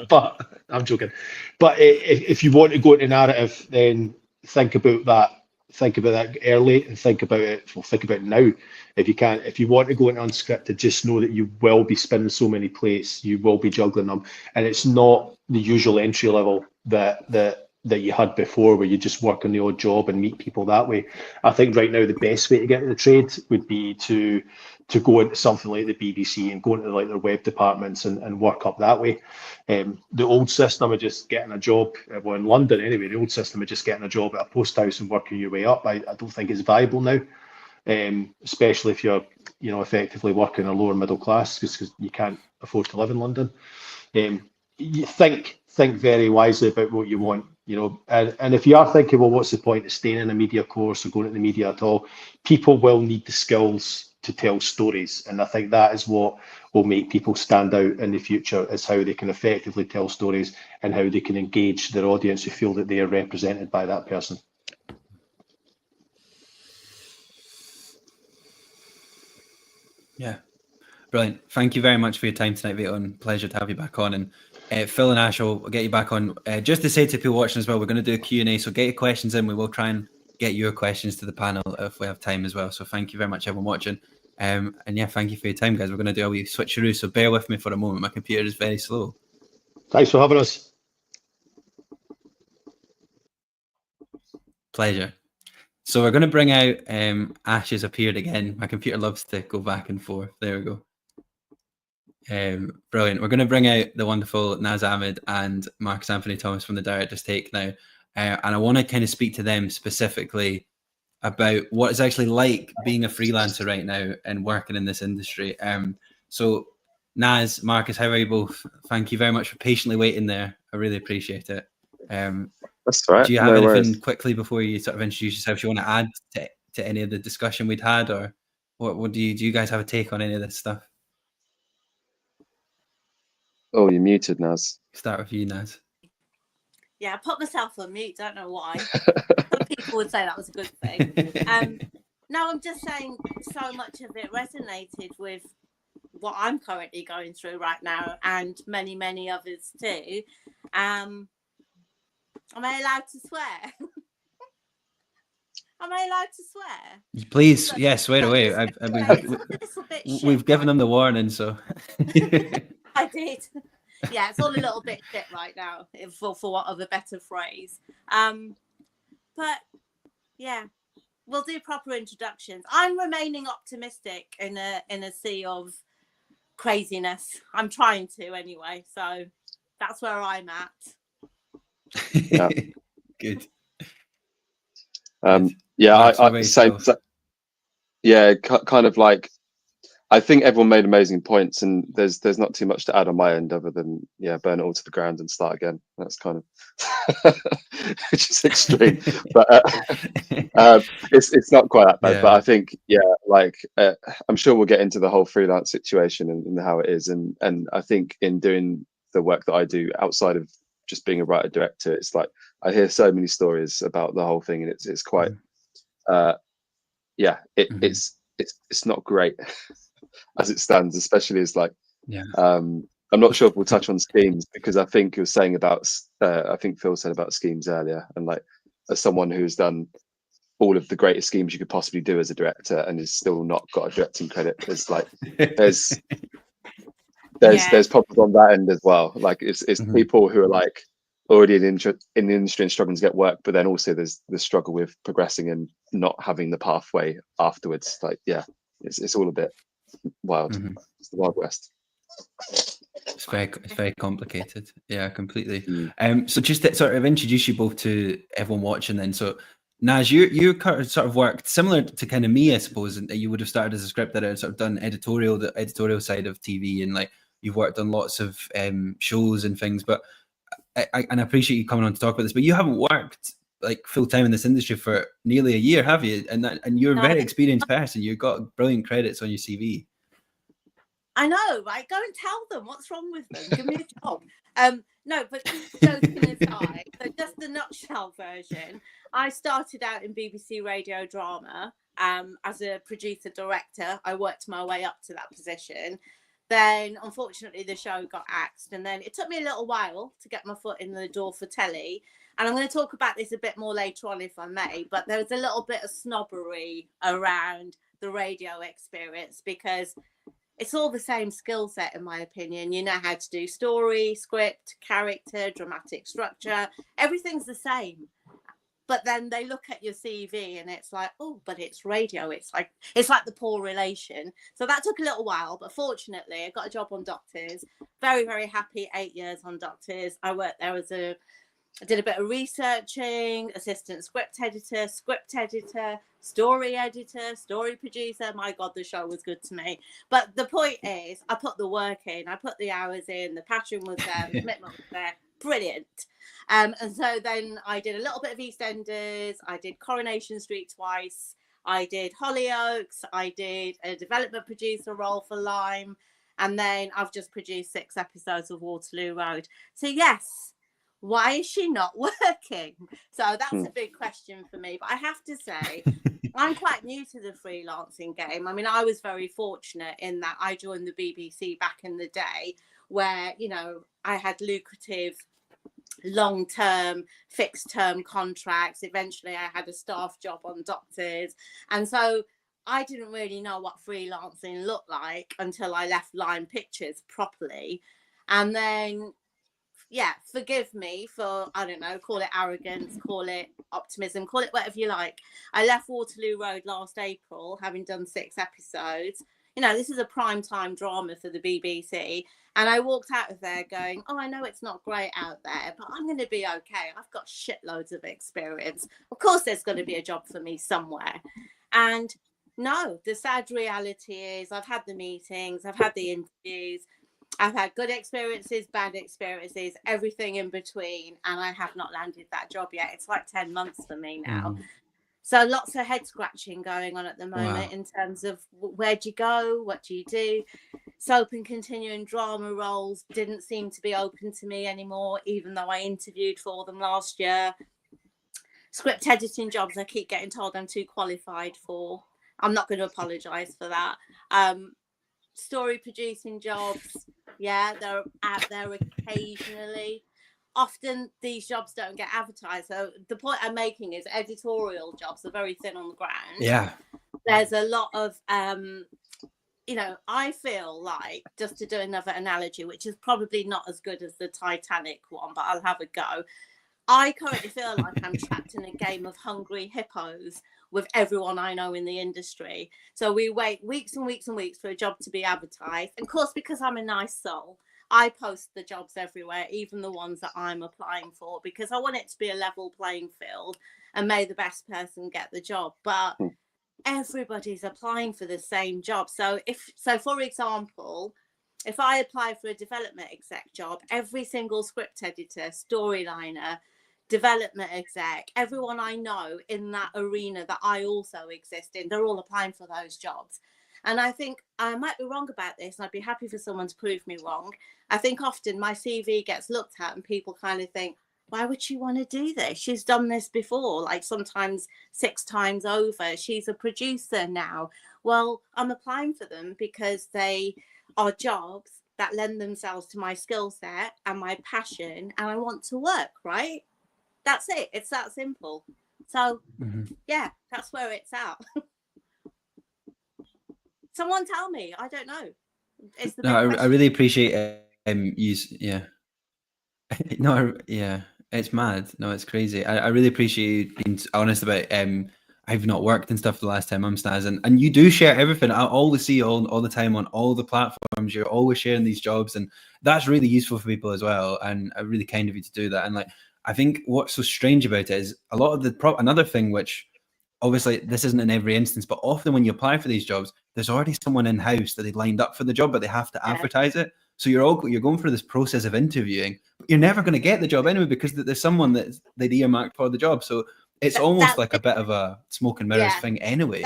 But I'm joking. But if you want to go into narrative, then think about that. Think about that early and think about it. Well, think about it now. If you can, if you want to go into unscripted, just know that you will be spinning so many plates. You will be juggling them, and it's not the usual entry level that you had before, where you just work on the odd job and meet people that way. I think right now the best way to get into the trade would be to go into something like the BBC and go into like their web departments and work up that way. The old system of just getting a job, well, in London anyway, the old system of just getting a job at a post house and working your way up, I don't think is viable now. Especially if you're, effectively working a lower middle class, because you can't afford to live in London. You think very wisely about what you want, and if you are thinking, well, what's the point of staying in a media course or going into the media at all? People will need the skills to tell stories, and I think that is what will make people stand out in the future, is how they can effectively tell stories and how they can engage their audience who feel that they are represented by that person. Yeah, brilliant. Thank you very much for your time tonight, Vito, and pleasure to have you back on. And Phil and Ash will get you back on. Just to say to people watching as well, we're going to do a Q&A, so get your questions in. We will try and get your questions to the panel if we have time as well. So thank you very much, everyone watching. And yeah, thank you for your time, guys. We're going to do a wee switcheroo, so bear with me for a moment. My computer is very slow. Thanks for having us. Pleasure. So we're going to bring out Ash has appeared again. My computer loves to go back and forth. There we go. Brilliant. We're going to bring out the wonderful Naz Ahmed and Marcus Anthony Thomas from the Director's Take now. And I want to kind of speak to them specifically about what it's actually like being a freelancer right now and working in this industry. So Naz, Marcus, how are you both? Thank you very much for patiently waiting there. I really appreciate it. That's right. Do you have No anything worries. quickly before you sort of introduce yourself you want to add to any of the discussion we'd had, or what do you guys have a take on any of this stuff? Oh, you're muted, Naz. Start with you, Naz. Yeah, I put myself on mute. Don't know why. Some people would say that was a good thing. No, I'm just saying so much of it resonated with what I'm currently going through right now, and many, many others too. Am I allowed to swear? Am I allowed to swear? Please, So- yes, swear away. It's a little bit shit We've given right them the warning, so. I did. Yeah, it's all a little bit shit right now, for want of a better phrase. But yeah, we'll do proper introductions. I'm remaining optimistic in a sea of craziness. I'm trying to anyway, so that's where I'm at. Yeah. Good. Yeah, Max, what about same. yourself? Yeah, kind of like, I think everyone made amazing points, and there's not too much to add on my end other than burn it all to the ground and start again. That's kind of which is extreme, but it's not quite that bad. Yeah. But I think I'm sure we'll get into the whole freelance situation and how it is, and I think in doing the work that I do outside of just being a writer director, it's like I hear so many stories about the whole thing, and it's quite it's not great as it stands, especially as like I'm not sure if we'll touch on schemes, because I think you were saying about I think Phil said about schemes earlier, and like as someone who's done all of the greatest schemes you could possibly do as a director and has still not got a directing credit, there's problems on that end as well. Like it's people who are like already in the industry and struggling to get work, but then also there's the struggle with progressing and not having the pathway afterwards. Like it's all a bit wild. It's the Wild West. It's very complicated. Yeah, completely. So just to sort of introduce you both to everyone watching then. So Naz, you sort of worked similar to kind of me, I suppose, and you would have started as a script editor and sort of done the editorial side of TV, and like you've worked on lots of shows and things. But I appreciate you coming on to talk about this, but you haven't worked like full time in this industry for nearly a year, have you? And you're a very experienced person. You've got brilliant credits on your CV. I know, right? Go and tell them what's wrong with them. Give me a job. No, but joking aside, so just the nutshell version. I started out in BBC radio drama as a producer director. I worked my way up to that position. Then, unfortunately, the show got axed, and then it took me a little while to get my foot in the door for telly. And I'm going to talk about this a bit more later on, if I may. But there was a little bit of snobbery around the radio experience, because it's all the same skill set, in my opinion. You know how to do story, script, character, dramatic structure. Everything's the same. But then they look at your CV and it's like, oh, but it's radio. It's like the poor relation. So that took a little while, but fortunately, I got a job on Doctors. Very, very happy. 8 years on Doctors. I worked there I did a bit of researching, assistant script editor, story editor, story producer. My God, the show was good to me. But the point is, I put the work in, I put the hours in, the passion was there, the commitment was there. Brilliant. And so then I did a little bit of EastEnders. I did Coronation Street twice. I did Hollyoaks. I did a development producer role for Lime. And then I've just produced 6 episodes of Waterloo Road. So yes, why is she not working? So that's a big question for me. But I have to say, I'm quite new to the freelancing game. I mean, I was very fortunate in that I joined the BBC back in the day where, you know, I had lucrative long-term fixed-term contracts. Eventually I had a staff job on Doctors, and so I didn't really know what freelancing looked like until I left Line Pictures properly. And then yeah, forgive me for, I don't know, call it arrogance, call it optimism, call it whatever you like. I left Waterloo Road last April, having done 6 episodes. You know, this is a prime time drama for the BBC. And I walked out of there going, oh, I know it's not great out there, but I'm going to be okay. I've got shitloads of experience. Of course, there's going to be a job for me somewhere. And no, the sad reality is I've had the meetings, I've had the interviews, I've had good experiences, bad experiences, everything in between, and I have not landed that job yet. It's like 10 months for me now. So lots of head scratching going on at the moment in terms of where do you go, what do you do? Soap and continuing drama roles didn't seem to be open to me anymore, even though I interviewed for them last year. Script editing jobs, I keep getting told I'm too qualified for. I'm not going to apologise for that. Story producing jobs, yeah, they're out there occasionally. Often these jobs don't get advertised. So the point I'm making is editorial jobs are very thin on the ground. Yeah. There's a lot of, you know, I feel like, just to do another analogy, which is probably not as good as the Titanic one, but I'll have a go. I currently feel like I'm trapped in a game of hungry hippos with everyone I know in the industry. So we wait weeks and weeks and weeks for a job to be advertised. And of course, because I'm a nice soul, I post the jobs everywhere, even the ones that I'm applying for, because I want it to be a level playing field and may the best person get the job. But everybody's applying for the same job. So for example, if I apply for a development exec job, every single script editor, storyliner, development exec, everyone I know in that arena that I also exist in, they're all applying for those jobs. And I think I might be wrong about this, and I'd be happy for someone to prove me wrong. I think often my CV gets looked at and people kind of think, why would she want to do this? She's done this before, like sometimes 6 times over. She's a producer now. Well, I'm applying for them because they are jobs that lend themselves to my skill set and my passion, and I want to work, right? That's it. It's that simple. So, yeah, that's where it's at. Someone tell me. I don't know. It's the I really appreciate you. Yeah. No, yeah, it's mad. No, it's crazy. I really appreciate you being honest about I've not worked and stuff the last 10 months, Naz, and you do share everything. I always see you all the time on all the platforms. You're always sharing these jobs, and that's really useful for people as well. And really kind of you to do that. And like, I think what's so strange about it is a lot of the another thing, which obviously this isn't in every instance, but often when you apply for these jobs, there's already someone in house that they lined up for the job, but they have to advertise it. So you're going through this process of interviewing, but you're never going to get the job anyway because there's someone that they'd earmarked for the job. So it's almost like a bit of a smoke and mirrors thing anyway.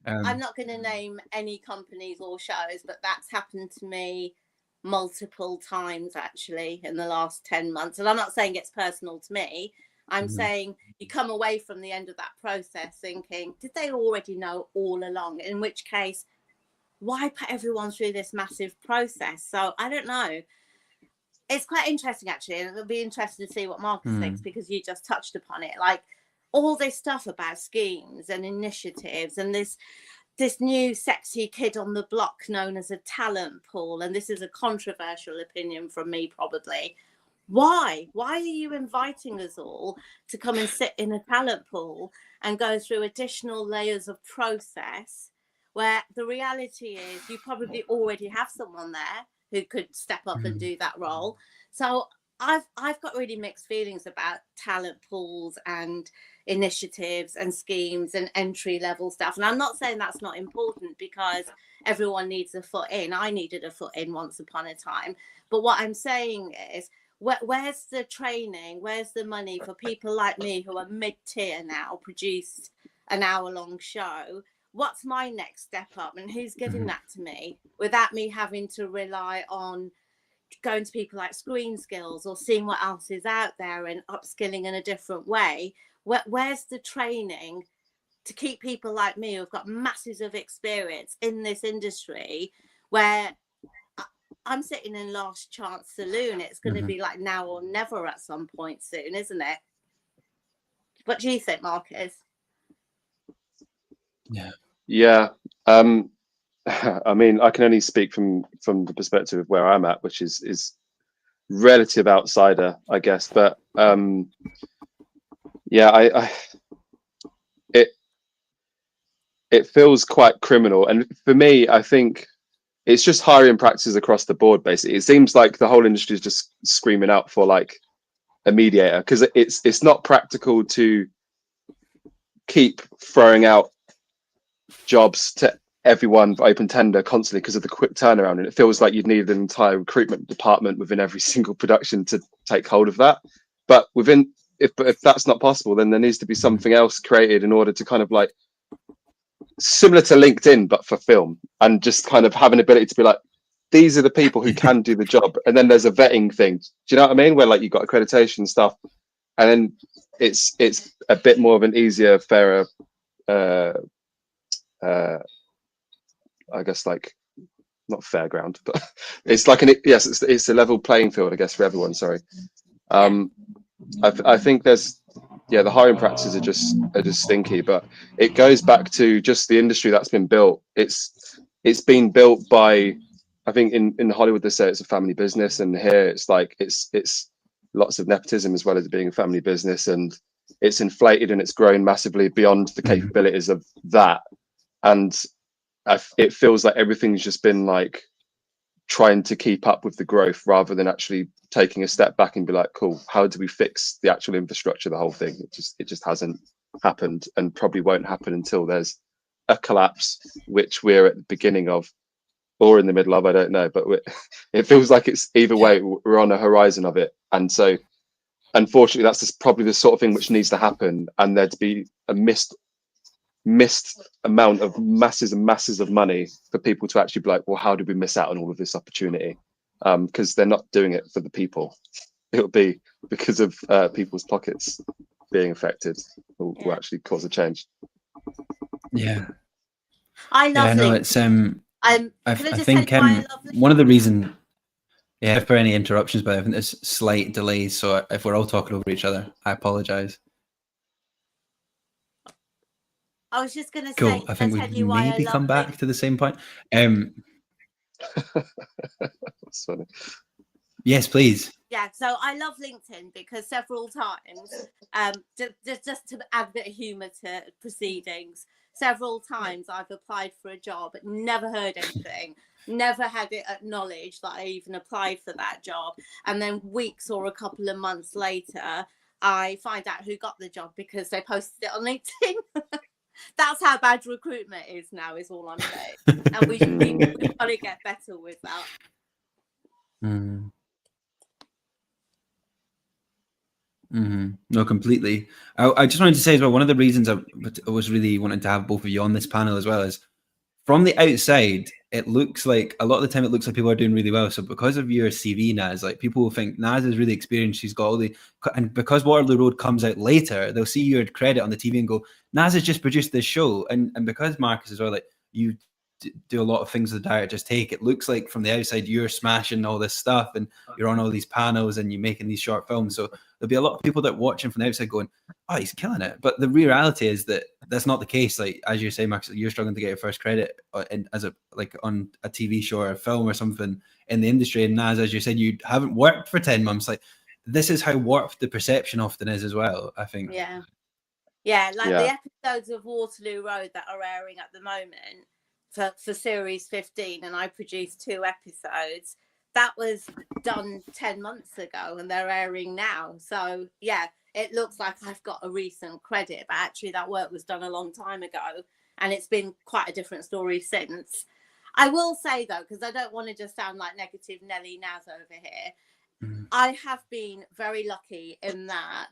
I'm not going to name any companies or shows, but that's happened to me multiple times actually in the last 10 months. And I'm not saying it's personal to me. I'm saying you come away from the end of that process thinking, did they already know all along? In which case, why put everyone through this massive process? So I don't know. It's quite interesting actually, and it'll be interesting to see what Marcus thinks, because you just touched upon it. Like all this stuff about schemes and initiatives and this new sexy kid on the block known as a talent pool. And this is a controversial opinion from me probably. Why are you inviting us all to come and sit in a talent pool and go through additional layers of process where the reality is you probably already have someone there who could step up and do that role? So I've got really mixed feelings about talent pools and initiatives and schemes and entry level stuff. And I'm not saying that's not important, because everyone needs a foot in. I needed a foot in once upon a time. But what I'm saying is, where's the training? Where's the money for people like me who are mid-tier now, produce an hour-long show? What's my next step up, and who's giving that to me without me having to rely on going to people like Screen Skills or seeing what else is out there and upskilling in a different way? Where's the training to keep people like me who've got masses of experience in this industry, where I'm sitting in Last Chance Saloon? It's going to be like now or never at some point soon, isn't it? What do you think, Marcus? Yeah. I mean, I can only speak from the perspective of where I'm at, which is relative outsider, I guess. But yeah, it feels quite criminal. And for me, I think it's just hiring practices across the board. Basically, it seems like the whole industry is just screaming out for like a mediator, because it's not practical to keep throwing out jobs to everyone for open tender constantly because of the quick turnaround, and it feels like you'd need an entire recruitment department within every single production to take hold of that. But if that's not possible, then there needs to be something else created in order to kind of like, similar to LinkedIn but for film, and just kind of have an ability to be like, these are the people who can do the job, and then there's a vetting thing. Do you know what I mean? Where like you've got accreditation stuff, and then it's a bit more of an easier, fairer, I guess, like, not fair ground, but it's like it's a level playing field, I guess, for everyone. Sorry. I think there's, the hiring practices are just stinky, but it goes back to just the industry that's been built. It's been built by, I think in Hollywood they say it's a family business, and here it's like it's lots of nepotism as well as being a family business, and it's inflated and it's grown massively beyond the capabilities of that. And it feels like everything's just been like trying to keep up with the growth rather than actually taking a step back and be like, cool, how do we fix the actual infrastructure, the whole thing? It just hasn't happened, and probably won't happen until there's a collapse, which we're at the beginning of or in the middle of, I don't know, but it feels like it's either way, we're on a horizon of it. And so unfortunately that's probably the sort of thing which needs to happen, and there'd be a missed amount of masses and masses of money for people to actually be like, well, how did we miss out on all of this opportunity? Because they're not doing it for the people. It'll be because of people's pockets being affected will actually cause a change. Yeah. I love LinkedIn. It's I think one of the reasons, for any interruptions, but I think there's slight delays, so if we're all talking over each other, I apologize. I was just going to cool. say, I think we maybe come back to the same point. That's funny. Yes, please. Yeah, so I love LinkedIn because several times, just to add a bit of humour to proceedings, several times I've applied for a job, but never heard anything, never had it acknowledged that I even applied for that job. And then weeks or a couple of months later, I find out who got the job because they posted it on LinkedIn. That's how bad recruitment is now, is all I'm saying. And we've got to get better with that. No, completely. I just wanted to say as well, one of the reasons I was really wanting to have both of you on this panel as well is, from the outside, it looks like a lot of the time it looks like people are doing really well. So because of your CV, Naz, like people will think Naz is really experienced. She's got all the, and because Waterloo Road comes out later, they'll see your credit on the TV and go, Naz has just produced this show. And because Marcus as well, like you do a lot of things the directors take, it looks like from the outside you're smashing all this stuff and you're on all these panels and you're making these short films. So there'll be a lot of people that are watching from the outside going, oh, he's killing it. But the reality is that that's not the case. Like, as you say, Max, you're struggling to get your first credit as on a TV show or a film or something in the industry. And as you said, you haven't worked for 10 months. Like, this is how warped the perception often is as well, I think. Yeah. The episodes of Waterloo Road that are airing at the moment for series 15, and I produced 2 episodes. That was done 10 months ago and they're airing now. So yeah, it looks like I've got a recent credit, but actually that work was done a long time ago and it's been quite a different story since. I will say though, because I don't want to just sound like negative Nelly Naz over here, I have been very lucky in that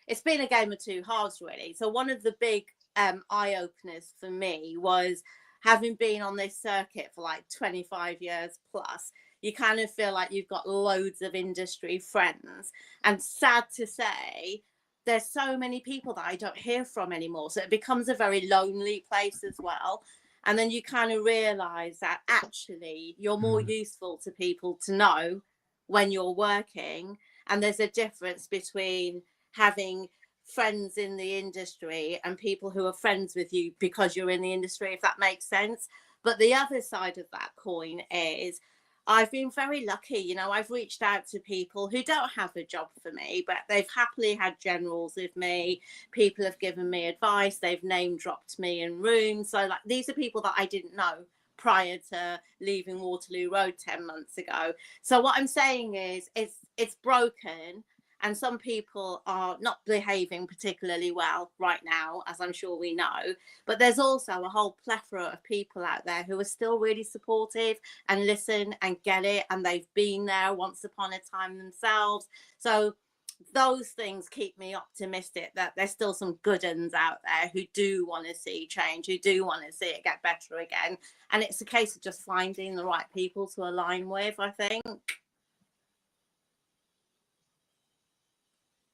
it's been a game of 2 halves really. So one of the big eye-openers for me was, having been on this circuit for like 25 years plus, you kind of feel like you've got loads of industry friends. And sad to say, there's so many people that I don't hear from anymore. So it becomes a very lonely place as well. And then you kind of realize that actually you're more useful to people to know when you're working. And there's a difference between having friends in the industry and people who are friends with you because you're in the industry, if that makes sense. But the other side of that coin is, I've been very lucky. You know, I've reached out to people who don't have a job for me, but they've happily had generals with me. People have given me advice. They've name dropped me in rooms. So like, these are people that I didn't know prior to leaving Waterloo Road 10 months ago. So what I'm saying is it's broken, and some people are not behaving particularly well right now, as I'm sure we know. But there's also a whole plethora of people out there who are still really supportive and listen and get it, and they've been there once upon a time themselves. So those things keep me optimistic that there's still some good uns out there who do want to see change, who do want to see it get better again. And it's a case of just finding the right people to align with, I think.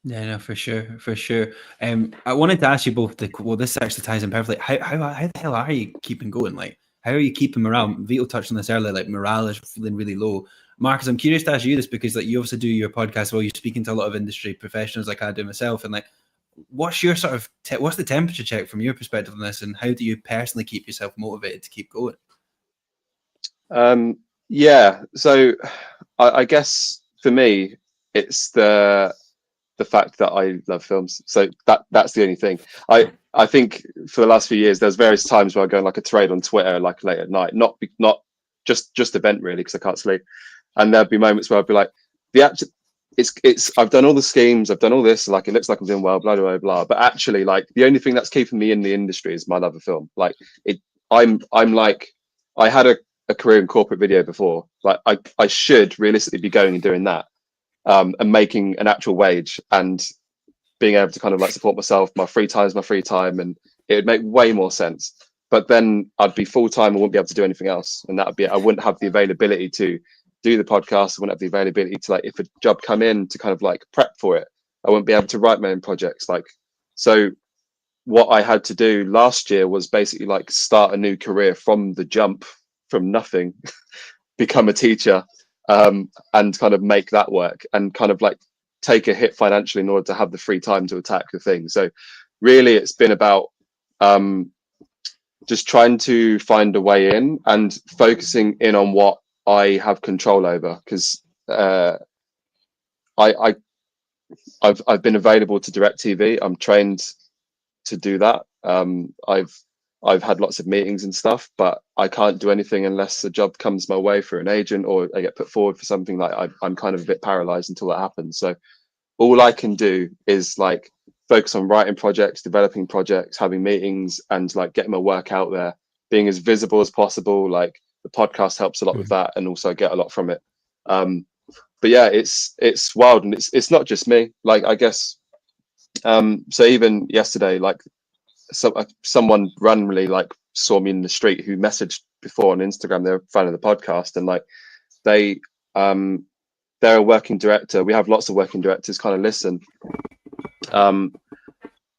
Yeah, no, for sure, for sure. I wanted to ask you both. Well, this actually ties in perfectly. How the hell are you keeping going? Like, how are you keeping morale? Vito touched on this earlier. Like, morale is feeling really low. Marcus, I'm curious to ask you this because, like, you obviously do your podcast while you're speaking to a lot of industry professionals, like I do myself. And like, what's your sort of what's the temperature check from your perspective on this, and how do you personally keep yourself motivated to keep going? Yeah, so I guess for me, it's the fact that I love films. So that's the only thing. I think for the last few years, there's various times where I go on like a trade on Twitter, like late at night, not just event really, because I can't sleep. And there'd be moments where I'd be like, it's I've done all the schemes, I've done all this, like it looks like I'm doing well, blah blah blah. But actually, like the only thing that's keeping me in the industry is my love of film. Like I'm like, I had a career in corporate video before. Like I should realistically be going and doing that. And making an actual wage and being able to kind of like support myself. My free time is my free time, and it would make way more sense. But then I'd be full time, I wouldn't be able to do anything else, and that would be, I wouldn't have the availability to do the podcast. I wouldn't have the availability to, like, if a job come in, to kind of like prep for it. I wouldn't be able to write my own projects. Like, so what I had to do last year was basically like start a new career from the jump, from nothing, become a teacher. And kind of make that work, and kind of like take a hit financially in order to have the free time to attack the thing. So really it's been about just trying to find a way in and focusing in on what I have control over, because I've been available to direct TV. I'm trained to do that. I've had lots of meetings and stuff, but I can't do anything unless a job comes my way through an agent or I get put forward for something. Like I'm kind of a bit paralyzed until that happens. So all I can do is like focus on writing projects, developing projects, having meetings, and like getting my work out there, being as visible as possible. Like the podcast helps a lot with that, and also I get a lot from it. But yeah, it's wild, and it's not just me. Like, I guess so even yesterday, like someone randomly like saw me in the street who messaged before on Instagram. They're a fan of the podcast, and like they're a working director. We have lots of working directors kind of listen,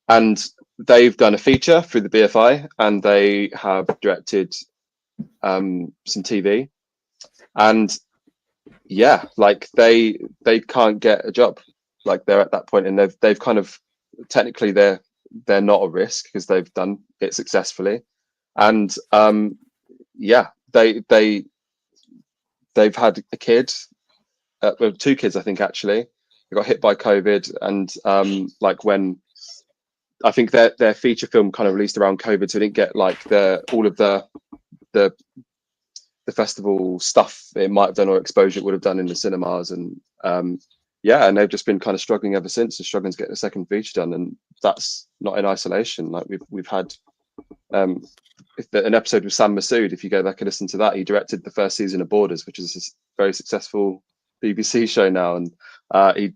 and they've done a feature through the BFI, and they have directed some TV, and yeah, like they can't get a job. Like they're at that point, and they've kind of, technically they're not a risk because they've done it successfully, and yeah, they've had a kid, well, 2 kids I think actually. They got hit by COVID, and like when I think their feature film kind of released around COVID, so they didn't get like all of the festival stuff it might have done, or exposure it would have done in the cinemas, and yeah, and they've just been kind of struggling ever since, and struggling to get the second feature done. And that's not in isolation. Like we've had an episode with Sam Masood. If you go back and listen to that, he directed the first season of Borders, which is a very successful BBC show now, and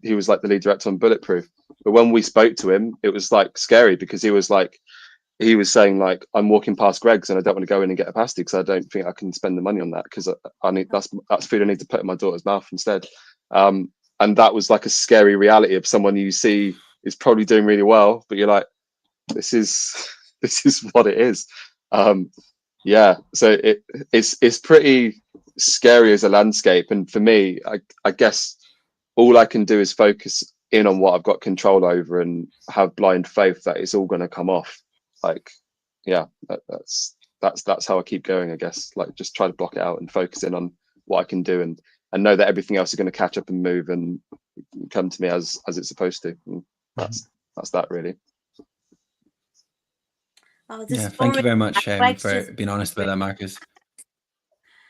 he was like the lead director on Bulletproof. But when we spoke to him, it was like scary, because he was saying like, I'm walking past Greg's and I don't want to go in and get a pasty because I don't think I can spend the money on that, because I need, that's food I need to put in my daughter's mouth instead. And that was like a scary reality of someone you see is probably doing really well, but you're like, this is what it is. Yeah, so it's pretty scary as a landscape. And for me, I guess all I can do is focus in on what I've got control over and have blind faith that it's all going to come off. Like, yeah, that's how I keep going, I guess. Like, just try to block it out and focus in on what I can do, and know that everything else is going to catch up and move and come to me as it's supposed to. And that's that really. Oh, Yeah, thank you very much for being honest about that, Marcus.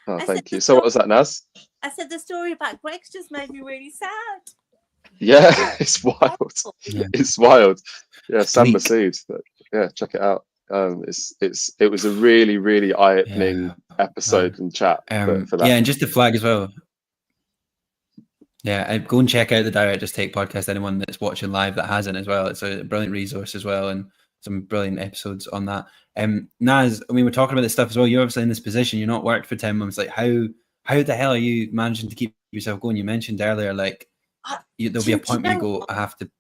Oh, thank you. So what was that, Naz? I said the story about Greg's just made me really sad. Yeah, it's wild. Yeah. It's wild. Yeah, Sam Bleak. Masood. Yeah, check it out. It was a really, really eye-opening episode and chat for that. Yeah, and just to flag as well. Yeah, go and check out the Director's Take podcast. Anyone that's watching live that hasn't as well, it's a brilliant resource as well, and some brilliant episodes on that. Naz, I mean, we're talking about this stuff as well. You're obviously in this position. You're not worked for 10 months. Like, how the hell are you managing to keep yourself going? You mentioned earlier, like, there'll be a point where you go, I have to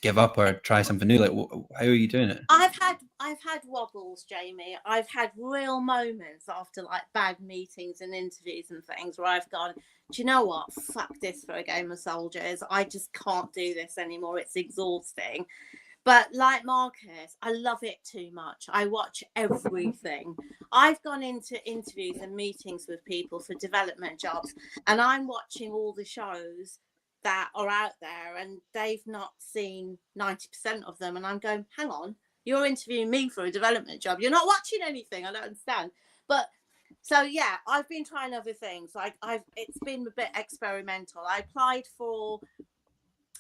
give up or try something new. Like, how are you doing it? I've had wobbles, Jamie. I've had real moments after like bad meetings and interviews and things where I've gone, do you know what? Fuck this for a game of soldiers. I just can't do this anymore. It's exhausting. But like Marcus, I love it too much. I watch everything. I've gone into interviews and meetings with people for development jobs, and I'm watching all the shows that are out there, and they've not seen 90% of them. And I'm going, hang on, you're interviewing me for a development job. You're not watching anything. I don't understand. But so, yeah, I've been trying other things. Like it's been a bit experimental.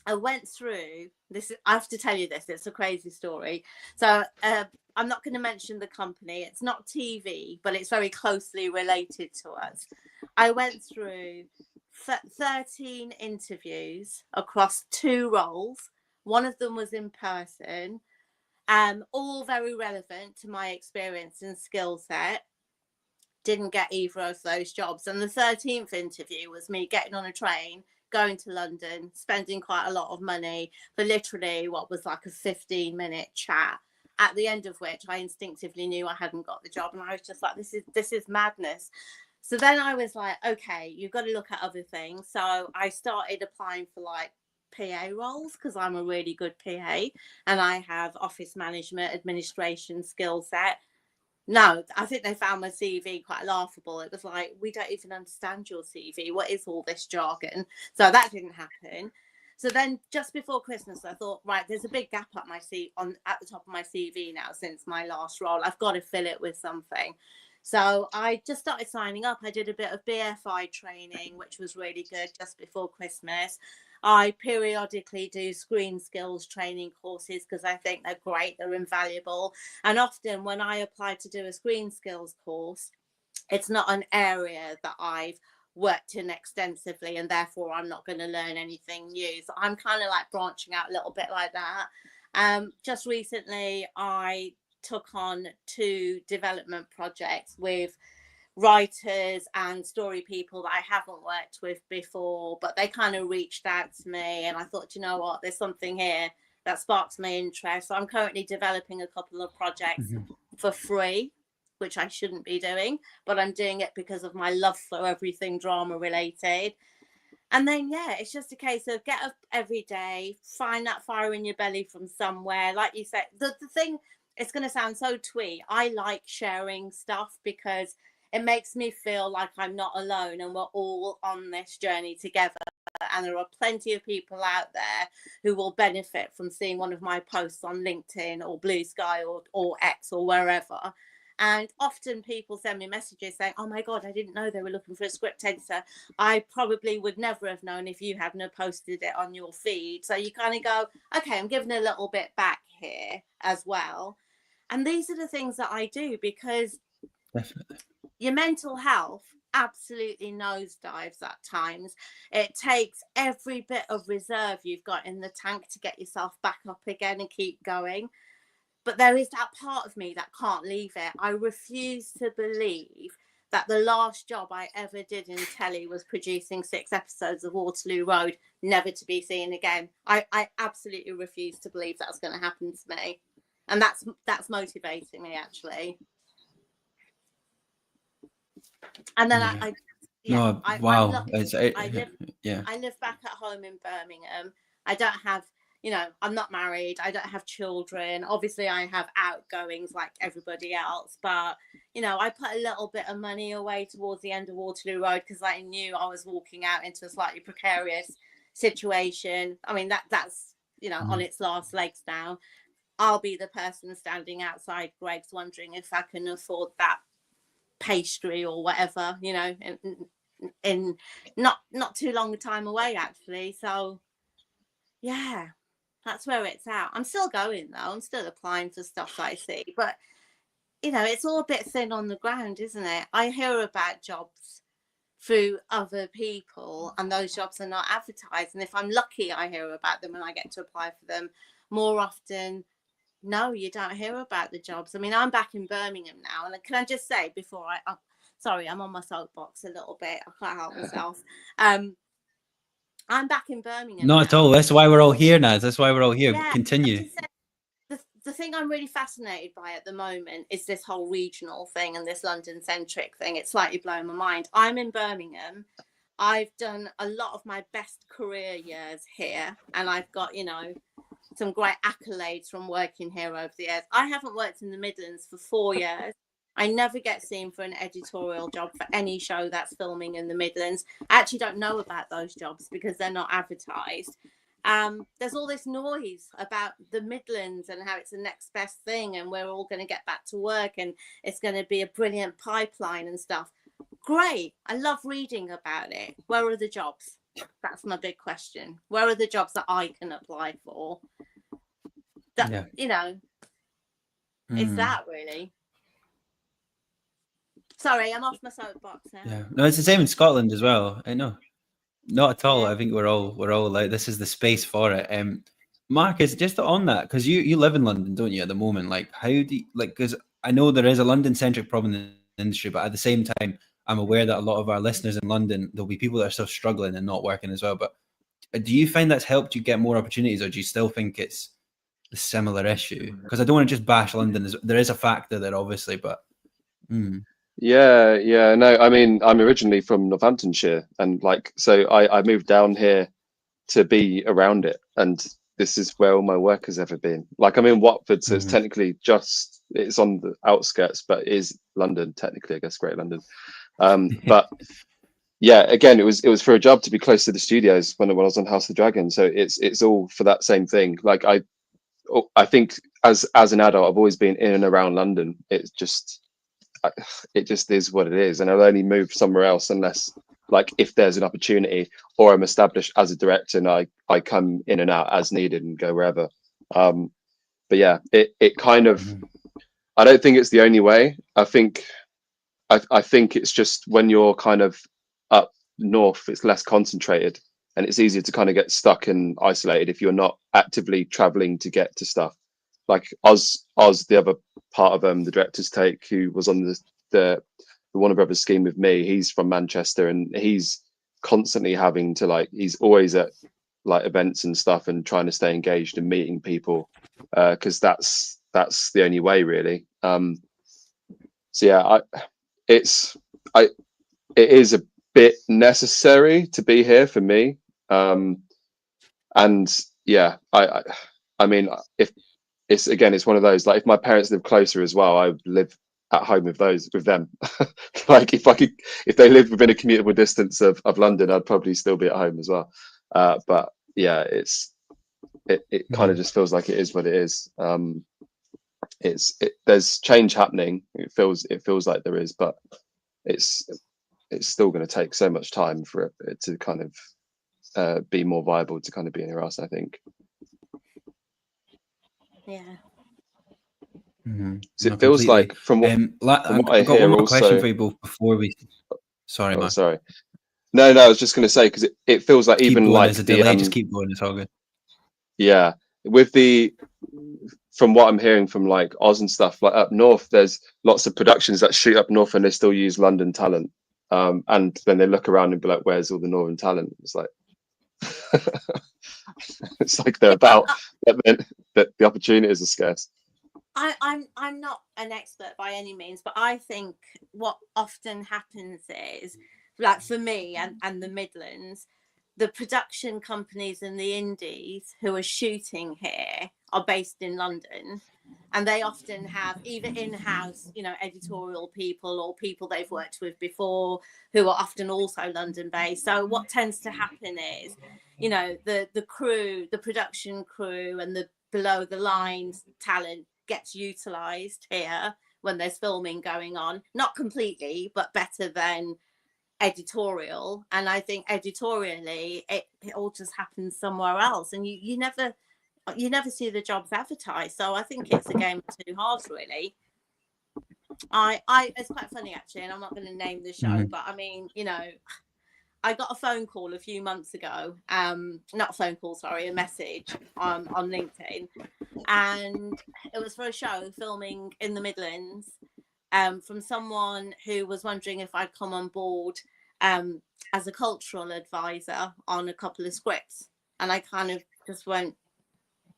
I went through this. I have to tell you this. It's a crazy story. So I'm not going to mention the company. It's not TV, but it's very closely related to us. I went through 13 interviews across 2 roles. One of them was in person, all very relevant to my experience and skill set. Didn't get either of those jobs. And the 13th interview was me getting on a train, going to London, spending quite a lot of money for literally what was like a 15-minute chat, at the end of which I instinctively knew I hadn't got the job. And I was just like, this is madness. So then I was like, okay, you've got to look at other things. So I started applying for like PA roles because I'm a really good PA and I have office management, administration skill set. No, I think they found my CV quite laughable. It was like, we don't even understand your CV. What is all this jargon? So that didn't happen. So then just before Christmas, I thought, right, there's a big gap at the top of my CV now since my last role. I've got to fill it with something. So I just started signing up. I did a bit of BFI training, which was really good just before Christmas. I periodically do screen skills training courses because I think they're great, they're invaluable. And often when I apply to do a screen skills course, it's not an area that I've worked in extensively, and therefore I'm not going to learn anything new. So I'm kind of like branching out a little bit like that. Just recently, I took on 2 development projects with writers and story people that I haven't worked with before, but they kind of reached out to me and I thought, you know what, there's something here that sparks my interest. So I'm currently developing a couple of projects for free, which I shouldn't be doing, but I'm doing it because of my love for everything drama related. And then, yeah, it's just a case of get up every day, find that fire in your belly from somewhere. Like you said, the thing, it's going to sound so twee. I like sharing stuff because it makes me feel like I'm not alone and we're all on this journey together. And there are plenty of people out there who will benefit from seeing one of my posts on LinkedIn or Blue Sky or X or wherever. And often people send me messages saying, oh my God, I didn't know they were looking for a script editor. I probably would never have known if you hadn't have posted it on your feed. So you kind of go, okay, I'm giving a little bit back here as well. And these are the things that I do because Definitely. Your mental health absolutely nosedives at times. It takes every bit of reserve you've got in the tank to get yourself back up again and keep going. But there is that part of me that can't leave it. I refuse to believe that the last job I ever did in telly was producing 6 episodes of Waterloo Road, never to be seen again. I absolutely refuse to believe that's going to happen to me. And that's motivating me, actually. And then I live back at home in Birmingham. I don't have you know, I'm not married, I don't have children. Obviously, I have outgoings like everybody else, but you know, I put a little bit of money away towards the end of Waterloo Road because I knew I was walking out into a slightly precarious situation. I mean, that's you know, on its last legs now. I'll be the person standing outside Greg's wondering if I can afford that pastry or whatever, you know, in not too long a time away actually. So yeah, that's where it's at. I'm still going though. I'm still applying for stuff that I see, but you know, it's all a bit thin on the ground, isn't it? I hear about jobs through other people and those jobs are not advertised, and if I'm lucky I hear about them and I get to apply for them. More often, no, you don't hear about the jobs. I mean, I'm back in Birmingham now, and can I just say before sorry, I'm on my soapbox a little bit, I can't help myself. I'm back in Birmingham Not at now. all. That's why we're all here, Naz. That's why we're all here. Yeah, Continue. The thing I'm really fascinated by at the moment is this whole regional thing and this London-centric thing. It's slightly blowing my mind. I'm in Birmingham. I've done a lot of my best career years here, and I've got, you know, some great accolades from working here over the years. I haven't worked in the Midlands for 4 years. I never get seen for an editorial job for any show that's filming in the Midlands. I actually don't know about those jobs because they're not advertised. There's all this noise about the Midlands and how it's the next best thing and we're all going to get back to work and it's going to be a brilliant pipeline and stuff. Great. I love reading about it. Where are the jobs? That's my big question. Where are the jobs that I can apply for? That, yeah. You know, it's that really. Sorry, I'm off my soapbox now. Yeah, no, it's the same in Scotland as well. I know, not at all. Yeah. I think we're all like, this is the space for it. Marcus, just on that, because you live in London, don't you, at the moment? Like, how do you, like, because I know there is a London-centric problem in the industry, but at the same time, I'm aware that a lot of our listeners in London, there'll be people that are still struggling and not working as well. But do you find that's helped you get more opportunities, or do you still think it's a similar issue? Because I don't want to just bash London. There is a factor there, obviously, but. Yeah. No, I mean, I'm originally from Northamptonshire, and like, so I moved down here to be around it, and this is where all my work has ever been. Like, I'm in Watford, so it's technically it's on the outskirts, but it is London technically, I guess, Great London. But yeah, again, it was for a job to be close to the studios when I was on House of the Dragon. So it's all for that same thing. Like, I think as an adult, I've always been in and around London. It just is what it is, and I'll only move somewhere else unless, like, if there's an opportunity or I'm established as a director and I come in and out as needed and go wherever. But yeah, it kind of, I don't think it's the only way. I think it's just when you're kind of up north, it's less concentrated and it's easier to kind of get stuck and isolated if you're not actively traveling to get to stuff. Like Oz, the other part of the director's take, who was on the Warner Brothers scheme with me, he's from Manchester, and he's constantly having to, like, he's always at like events and stuff and trying to stay engaged and meeting people, because that's the only way really. So yeah, it is a bit necessary to be here for me, and yeah, I mean, if it's one of those, like, if my parents live closer as well, I would live at home with them. Like, if they lived within a commutable distance of London, I'd probably still be at home as well. But yeah, it kind of just feels like it is what it is. There's change happening. It feels like there is, but it's still going to take so much time for it to kind of be more viable to kind of be anywhere else, I think. Yeah. So it feels like from what I hear, one more also, question for you both before we. Sorry, Mark. Sorry. No, I was just going to say, because it feels like keep even going, like there's a delay, just keep going. It's all good. Yeah, from what I'm hearing from like Oz and stuff, like up north, there's lots of productions that shoot up north and they still use London talent. And then they look around and be like, "Where's all the northern talent?" It's like. It's like they're about that the opportunities are scarce. I'm not an expert by any means, but I think what often happens is, like, for me and the Midlands, the production companies and the indies who are shooting here are based in London, and they often have either in-house, you know, editorial people or people they've worked with before who are often also London-based. So what tends to happen is, you know, the crew, the production crew and the below the lines talent gets utilized here when there's filming going on, not completely, but better than editorial. And I think editorially it all just happens somewhere else, and you never see the jobs advertised. So I think it's a game of two halves, really. I it's quite funny actually, and I'm not going to name the show, but I mean, you know, I got a phone call a few months ago, not a phone call, sorry, a message on LinkedIn, and it was for a show filming in the Midlands, from someone who was wondering if I'd come on board as a cultural advisor on a couple of scripts. And I kind of just went,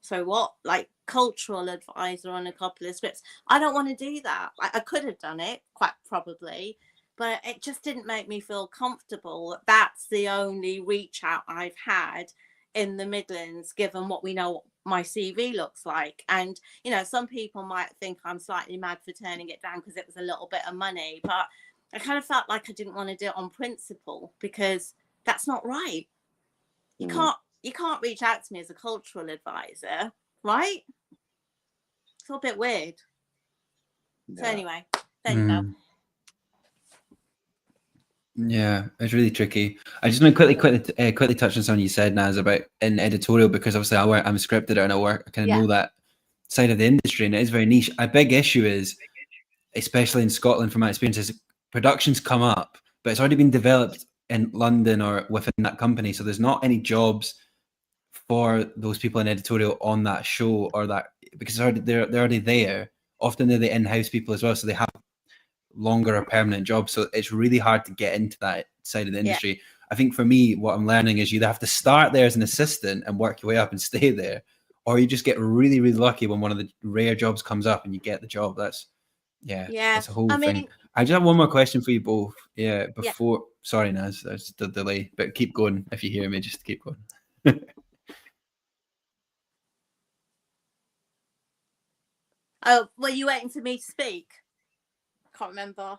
so what? Like, cultural advisor on a couple of scripts? I don't want to do that. I could have done it, quite probably, but it just didn't make me feel comfortable. That's the only reach out I've had in the Midlands, given what we know my CV looks like. And, you know, some people might think I'm slightly mad for turning it down because it was a little bit of money, but I kind of felt like I didn't want to do it on principle, because that's not right. You can't reach out to me as a cultural advisor, right? It's all a bit weird. So anyway, there you go. Yeah, it's really tricky. I just want to quickly touch on something you said, Naz, about in editorial, because obviously I'm a scripted and I kind of know that side of the industry, and it is very niche. A big issue is, especially in Scotland, from my experiences, productions come up, but it's already been developed in London or within that company, so there's not any jobs for those people in editorial on that show, or that, because they're already there. Often they're the in-house people as well, so they have longer or permanent jobs, so it's really hard to get into that side of the industry. I think for me, what I'm learning is you either have to start there as an assistant and work your way up and stay there, or you just get really, really lucky when one of the rare jobs comes up and you get the job. That's it's a whole thing. I just have one more question for you both. Before sorry, Naz, there's the delay, but keep going if you hear me. Just keep going. Oh, were you waiting for me to speak? Can't remember.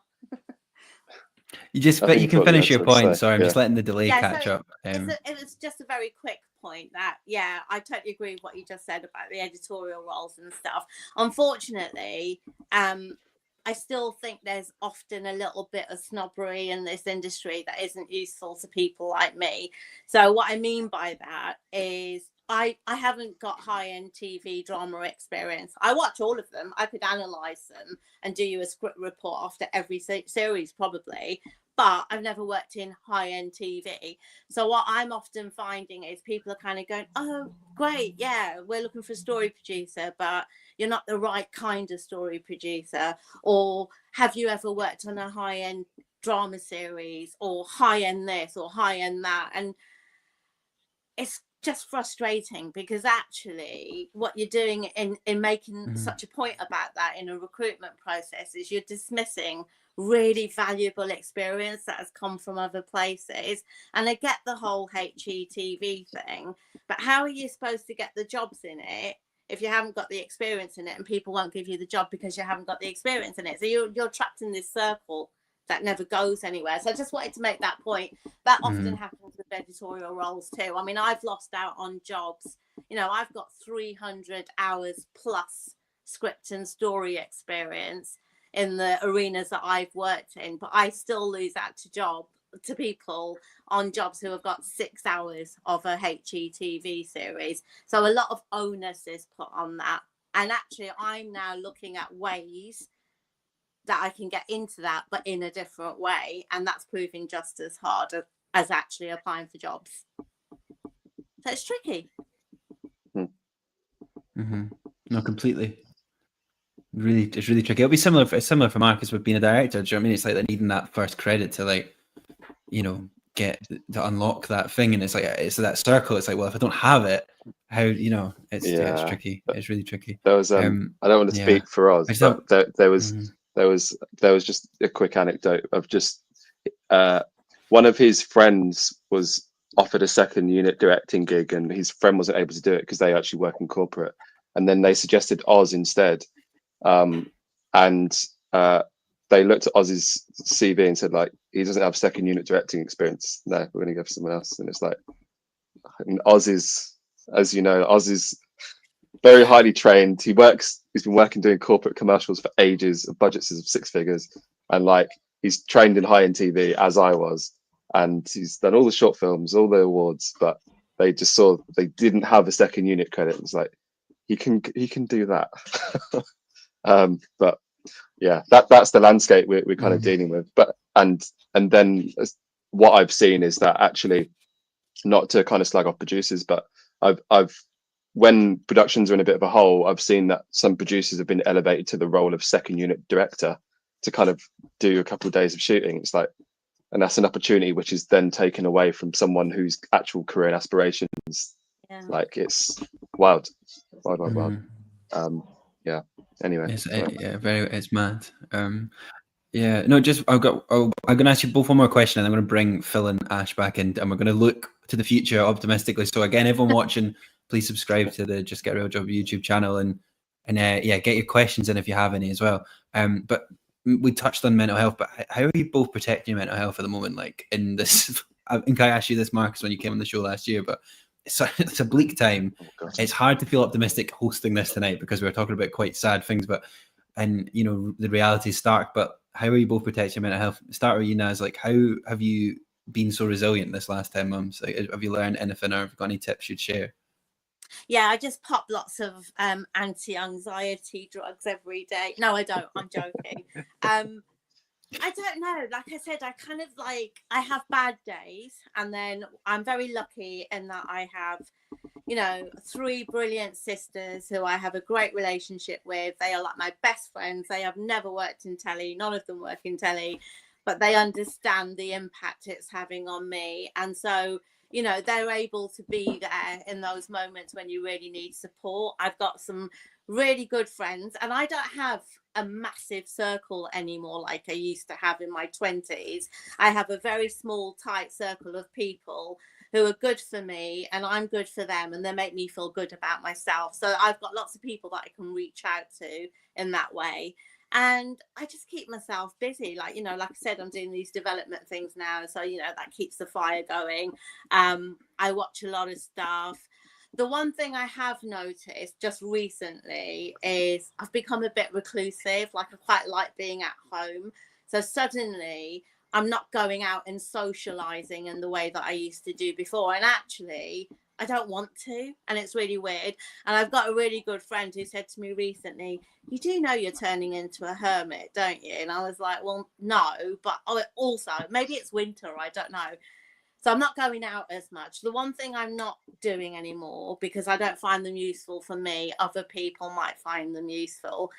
You can finish your point. Sorry, I'm just letting the delay catch up. It was just a very quick point that, I totally agree with what you just said about the editorial roles and stuff. Unfortunately, I still think there's often a little bit of snobbery in this industry that isn't useful to people like me. So what I mean by that is, I haven't got high-end TV drama experience. I watch all of them. I could analyze them and do you a script report after every series probably, but I've never worked in high-end TV. So what I'm often finding is people are kind of going, oh, great, yeah, we're looking for a story producer, but you're not the right kind of story producer. Or have you ever worked on a high-end drama series, or high-end this or high-end that? And it's just frustrating, because actually what you're doing in making such a point about that in a recruitment process is you're dismissing really valuable experience that has come from other places. And I get the whole HETV thing, but how are you supposed to get the jobs in it if you haven't got the experience in it, and people won't give you the job because you haven't got the experience in it? So you're trapped in this circle that never goes anywhere. So I just wanted to make that point. That often happens with editorial roles too. I mean, I've lost out on jobs. You know, I've got 300 hours plus script and story experience in the arenas that I've worked in, but I still lose out to people on jobs who have got 6 hours of a HETV series. So a lot of onus is put on that. And actually, I'm now looking at ways that I can get into that, but in a different way. And that's proving just as hard as actually applying for jobs. So it's tricky. No, completely. It's really tricky. It'll be similar for Marcus with being a director. Do you know what I mean? It's like needing that first credit to get to unlock that thing. And it's like, it's that circle. It's like, well, if I don't have it, how, it's tricky. It's really tricky. There was, I don't want to speak for Oz, but there was just a quick anecdote of just one of his friends was offered a second unit directing gig, and his friend wasn't able to do it because they actually work in corporate. And then they suggested Oz instead. And they looked at Oz's CV and said, like, he doesn't have second unit directing experience. No, we're going to go for someone else. And it's like, and Oz is, as you know, Oz is very highly trained. He's been working doing corporate commercials for ages, budgets of 6 figures. And like, he's trained in high-end TV, as I was. And he's done all the short films, all the awards, but they just saw they didn't have a second unit credit. It's like, he can do that. But yeah, that's the landscape we're kind of dealing with. But and then what I've seen is that actually, not to kind of slag off producers, but I've when productions are in a bit of a hole, I've seen that some producers have been elevated to the role of second unit director to kind of do a couple of days of shooting. It's like, and that's an opportunity which is then taken away from someone whose actual career and aspirations. Yeah. Like, it's wild. Yeah. Anyway, it's mad. Yeah, no, just I'm gonna ask you both one more question, and I'm gonna bring Phil and Ash back in, and we're gonna look to the future optimistically. So again, everyone watching, please subscribe to the Just Get a Real Job YouTube channel, and yeah, get your questions in if you have any as well. But we touched on mental health, but how are you both protecting your mental health at the moment? Like, in this, I think I asked you this, Marcus, when you came on the show last year, but it's a bleak time. It's hard to feel optimistic hosting this tonight because we were talking about quite sad things, and you know, the reality is stark. But how are you both protecting your mental health? Start with you, Naz. Like, how have you been so resilient this last 10 months? Like, have you learned anything, or have you got any tips you'd share? Yeah, I just pop lots of anti-anxiety drugs every day. No, I don't. I'm joking. I don't know. Like I said, I have bad days, and then I'm very lucky in that I have, 3 brilliant sisters who I have a great relationship with. They are like my best friends. They have never worked in telly. None of them work in telly, but they understand the impact it's having on me. And so, they're able to be there in those moments when you really need support. I've got some really good friends, and I don't have a massive circle anymore like I used to have in my 20s. I have a very small, tight circle of people who are good for me, and I'm good for them, and they make me feel good about myself. So I've got lots of people that I can reach out to in that way. And I just keep myself busy. Like I said, I'm doing these development things now. So, that keeps the fire going. I watch a lot of stuff. The one thing I have noticed just recently is I've become a bit reclusive. Like, I quite like being at home. So suddenly I'm not going out and socializing in the way that I used to do before. And actually, I don't want to, and it's really weird. And I've got a really good friend who said to me recently, you do know you're turning into a hermit, don't you? And I was like, well, no, but also maybe it's winter, I don't know. So I'm not going out as much. The one thing I'm not doing anymore, because I don't find them useful for me, other people might find them useful,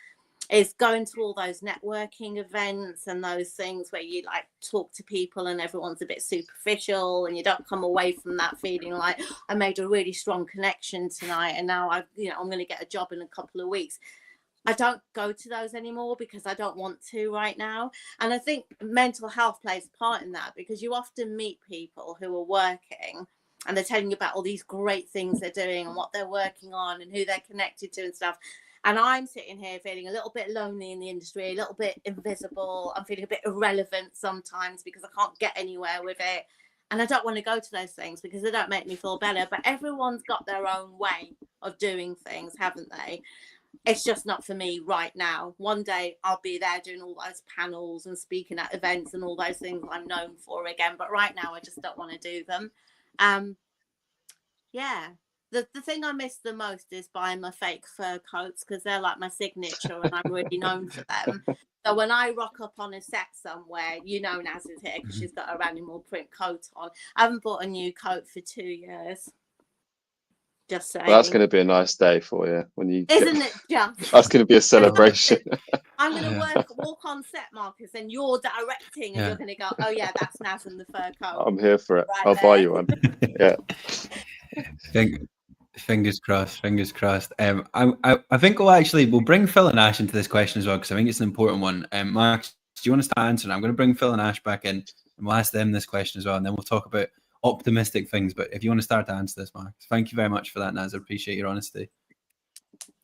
is going to all those networking events and those things where you like talk to people and everyone's a bit superficial, and you don't come away from that feeling like, I made a really strong connection tonight, and now I'm going to get a job in a couple of weeks. I don't go to those anymore because I don't want to right now. And I think mental health plays a part in that, because you often meet people who are working and they're telling you about all these great things they're doing and what they're working on and who they're connected to and stuff. And I'm sitting here feeling a little bit lonely in the industry, a little bit invisible. I'm feeling a bit irrelevant sometimes because I can't get anywhere with it. And I don't want to go to those things because they don't make me feel better. But everyone's got their own way of doing things, haven't they? It's just not for me right now. One day I'll be there doing all those panels and speaking at events and all those things I'm known for again. But right now I just don't want to do them. Yeah. The thing I miss the most is buying my fake fur coats, because they're like my signature and I'm really known for them. So when I rock up on a set somewhere, Naz is here because she's got her animal print coat on. I haven't bought a new coat for 2 years. Just saying. Well, that's going to be a nice day for you when you. Isn't it just? That's going to be a celebration. I'm going to walk on set, Marcus, and you're directing, and you're going to go, "Oh yeah, that's Naz in the fur coat." I'm here for it. Right I'll buy you one. Yeah. Fingers crossed. Fingers crossed. I think we'll bring Phil and Ash into this question as well, because I think it's an important one. Mark, do you want to start answering? I'm going to bring Phil and Ash back in, and we'll ask them this question as well, and then we'll talk about optimistic things. But if you want to start to answer this, Mark, thank you very much for that, Naz. I appreciate your honesty.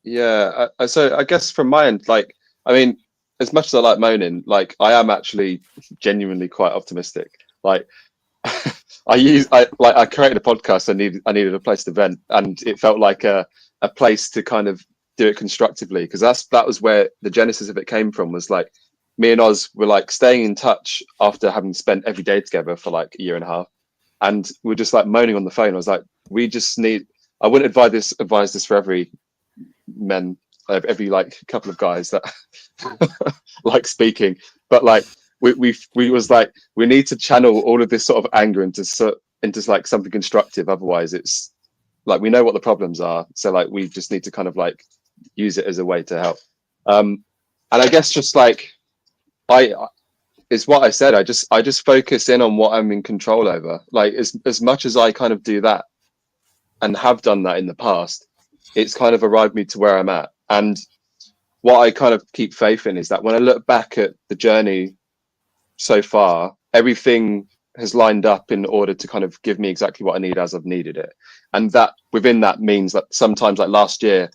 Yeah, so I guess from my end, like, I mean, as much as I like moaning, like, I am actually genuinely quite optimistic. Like, I created a podcast. I needed a place to vent, and it felt like a place to kind of do it constructively, because that was where the genesis of it came from. Was like, me and Oz were like staying in touch after having spent every day together for like a year and a half, and we're just like moaning on the phone. I was like, we just need. I wouldn't advise this for every like couple of guys that like speaking, but like we was like, we need to channel all of this sort of anger into like something constructive. Otherwise, it's like, we know what the problems are, so like we just need to kind of like use it as a way to help. And I guess just like it's what I said. I just focus in on what I'm in control over. Like, as much as I kind of do that and have done that in the past, it's kind of arrived me to where I'm at. And what I kind of keep faith in is that when I look back at the journey so far, everything has lined up in order to kind of give me exactly what I need as I've needed it. And that within that means that sometimes, like last year,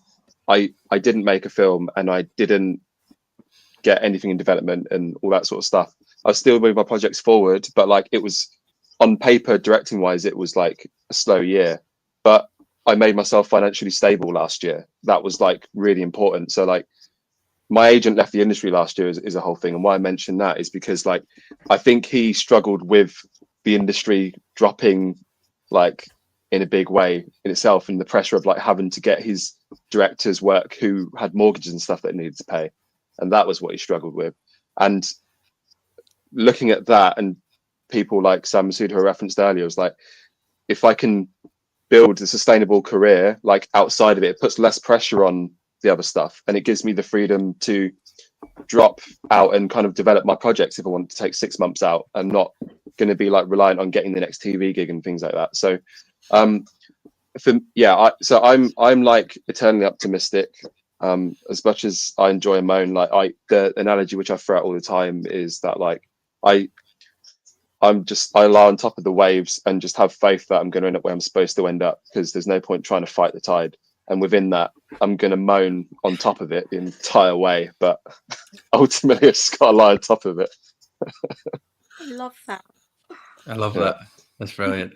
I didn't make a film and I didn't get anything in development and all that sort of stuff. I was still moving my projects forward, but like, it was on paper, directing wise, it was like a slow year, but I made myself financially stable last year. That was like really important. So like, my agent left the industry last year is a whole thing. And why I mention that is because like, I think he struggled with the industry dropping like in a big way in itself, and the pressure of like having to get his directors work who had mortgages and stuff that he needed to pay. And that was what he struggled with. And looking at that, and people like Sam Masood, who I referenced earlier, was like, if I can build a sustainable career like outside of it, it puts less pressure on the other stuff, and it gives me the freedom to drop out and kind of develop my projects if I want to take 6 months out. I'm not going to be like reliant on getting the next TV gig and things like that. So I'm like eternally optimistic. As much as I enjoy a moan, like the analogy which I throw out all the time is that like I lie on top of the waves and just have faith that I'm going to end up where I'm supposed to end up, because there's no point trying to fight the tide. And within that, I'm going to moan on top of it the entire way, but ultimately I've just got to lie on top of it. I love that. I love that. That's brilliant.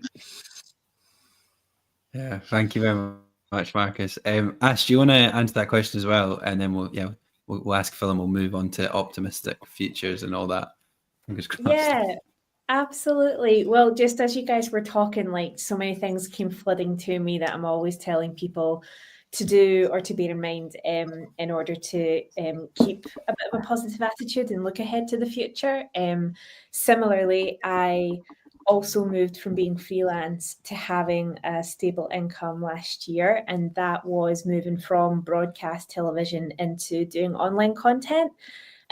Yeah, thank you very much, Marcus. Ash, do you want to answer that question as well? And then we'll ask Phil and we'll move on to optimistic futures and all that. Fingers crossed. Yeah, absolutely. Well, just as you guys were talking, like, so many things came flooding to me that I'm always telling people to do or to bear in mind in order to keep a bit of a positive attitude and look ahead to the future. Similarly, I also moved from being freelance to having a stable income last year, and that was moving from broadcast television into doing online content.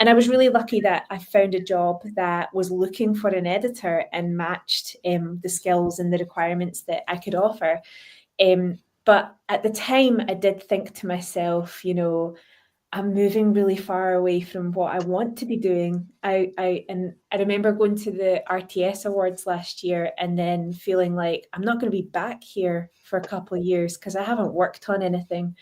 And I was really lucky that I found a job that was looking for an editor and matched the skills and the requirements that I could offer. But at the time, I did think to myself, you know, I'm moving really far away from what I want to be doing. I remember going to the RTS Awards last year and then feeling like I'm not going to be back here for a couple of years because I haven't worked on anything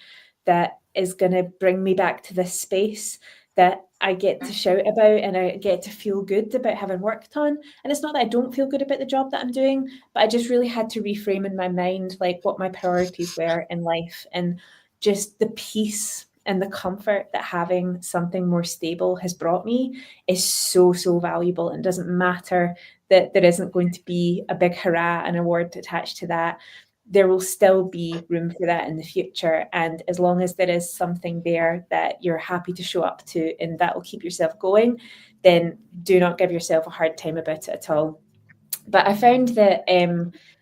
that is going to bring me back to this space that I get to shout about and I get to feel good about having worked on. And it's not that I don't feel good about the job that I'm doing, but I just really had to reframe in my mind like what my priorities were in life, and just the peace and the comfort that having something more stable has brought me is so, so valuable. And doesn't matter that there isn't going to be a big hurrah, an award attached to that. There will still be room for that in the future. And as long as there is something there that you're happy to show up to and that will keep yourself going, then do not give yourself a hard time about it at all. But I found that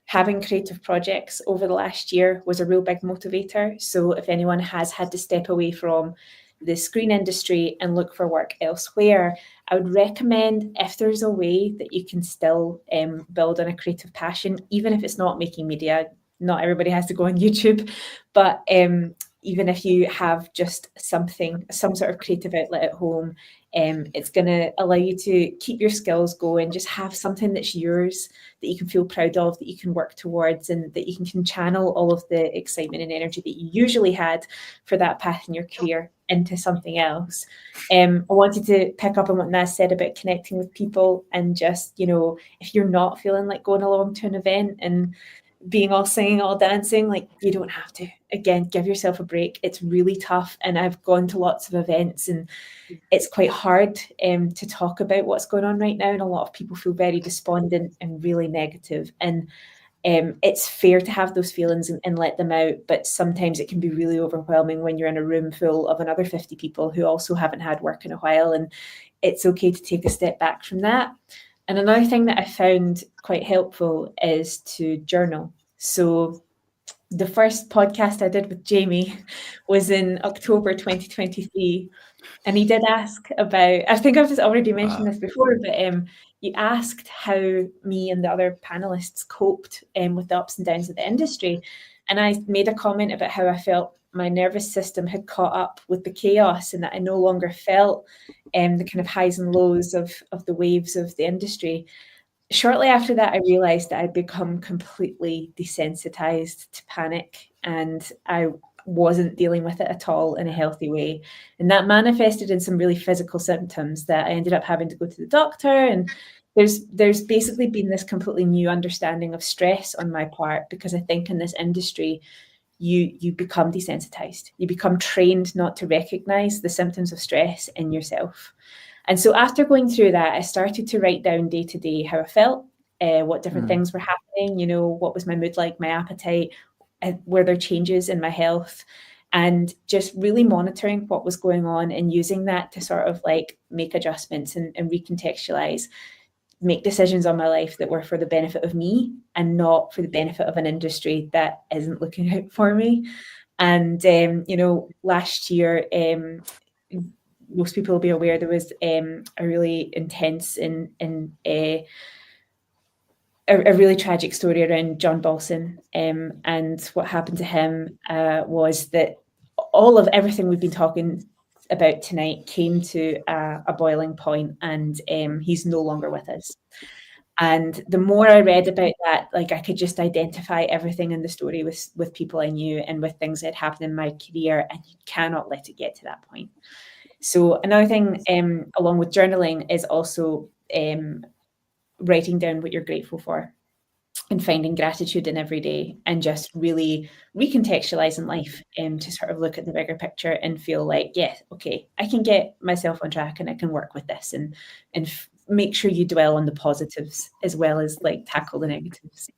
having creative projects over the last year was a real big motivator. So if anyone has had to step away from the screen industry and look for work elsewhere, I would recommend, if there's a way that you can still build on a creative passion, even if it's not making media. Not everybody has to go on YouTube, but even if you have just some sort of creative outlet at home, It's going to allow you to keep your skills going, just have something that's yours, that you can feel proud of, that you can work towards, and that you can channel all of the excitement and energy that you usually had for that path in your career into something else. I wanted to pick up on what Naz said about connecting with people, and just, you know, if you're not feeling like going along to an event and being all singing, all dancing, like, you don't have to. Again, give yourself a break. It's really tough. And I've gone to lots of events, and it's quite hard to talk about what's going on right now. And a lot of people feel very despondent and really negative. And it's fair to have those feelings and let them out. But sometimes it can be really overwhelming when you're in a room full of another 50 people who also haven't had work in a while. And it's okay to take a step back from that. And another thing that I found quite helpful is to journal. So the first podcast I did with Jamie was in October 2023. And he did ask about, I think I've already mentioned this before, but he asked how me and the other panelists coped with the ups and downs of the industry. And I made a comment about how I felt my nervous system had caught up with the chaos, and that I no longer felt the kind of highs and lows of the waves of the industry. Shortly after that, I realized that I'd become completely desensitized to panic, and I wasn't dealing with it at all in a healthy way. And that manifested in some really physical symptoms that I ended up having to go to the doctor. And there's basically been this completely new understanding of stress on my part, because I think in this industry, you become desensitized. You become trained not to recognize the symptoms of stress in yourself. And so after going through that, I started to write down day to day how I felt, what different things were happening, you know, what was my mood like, my appetite, were there changes in my health, and just really monitoring what was going on and using that to sort of like make adjustments and recontextualize, make decisions on my life that were for the benefit of me and not for the benefit of an industry that isn't looking out for me. And, you know, last year, most people will be aware there was a really intense and a really tragic story around John Balson. And what happened to him was that all of everything we've been talking about tonight came to a boiling point, and he's no longer with us. And the more I read about that, like, I could just identify everything in the story with people I knew and with things that had happened in my career, and you cannot let it get to that point. So another thing, along with journaling, is also writing down what you're grateful for and finding gratitude in every day, and just really recontextualizing life to sort of look at the bigger picture and feel like, yeah, okay, I can get myself on track and I can work with this, and make sure you dwell on the positives as well as like tackle the negatives.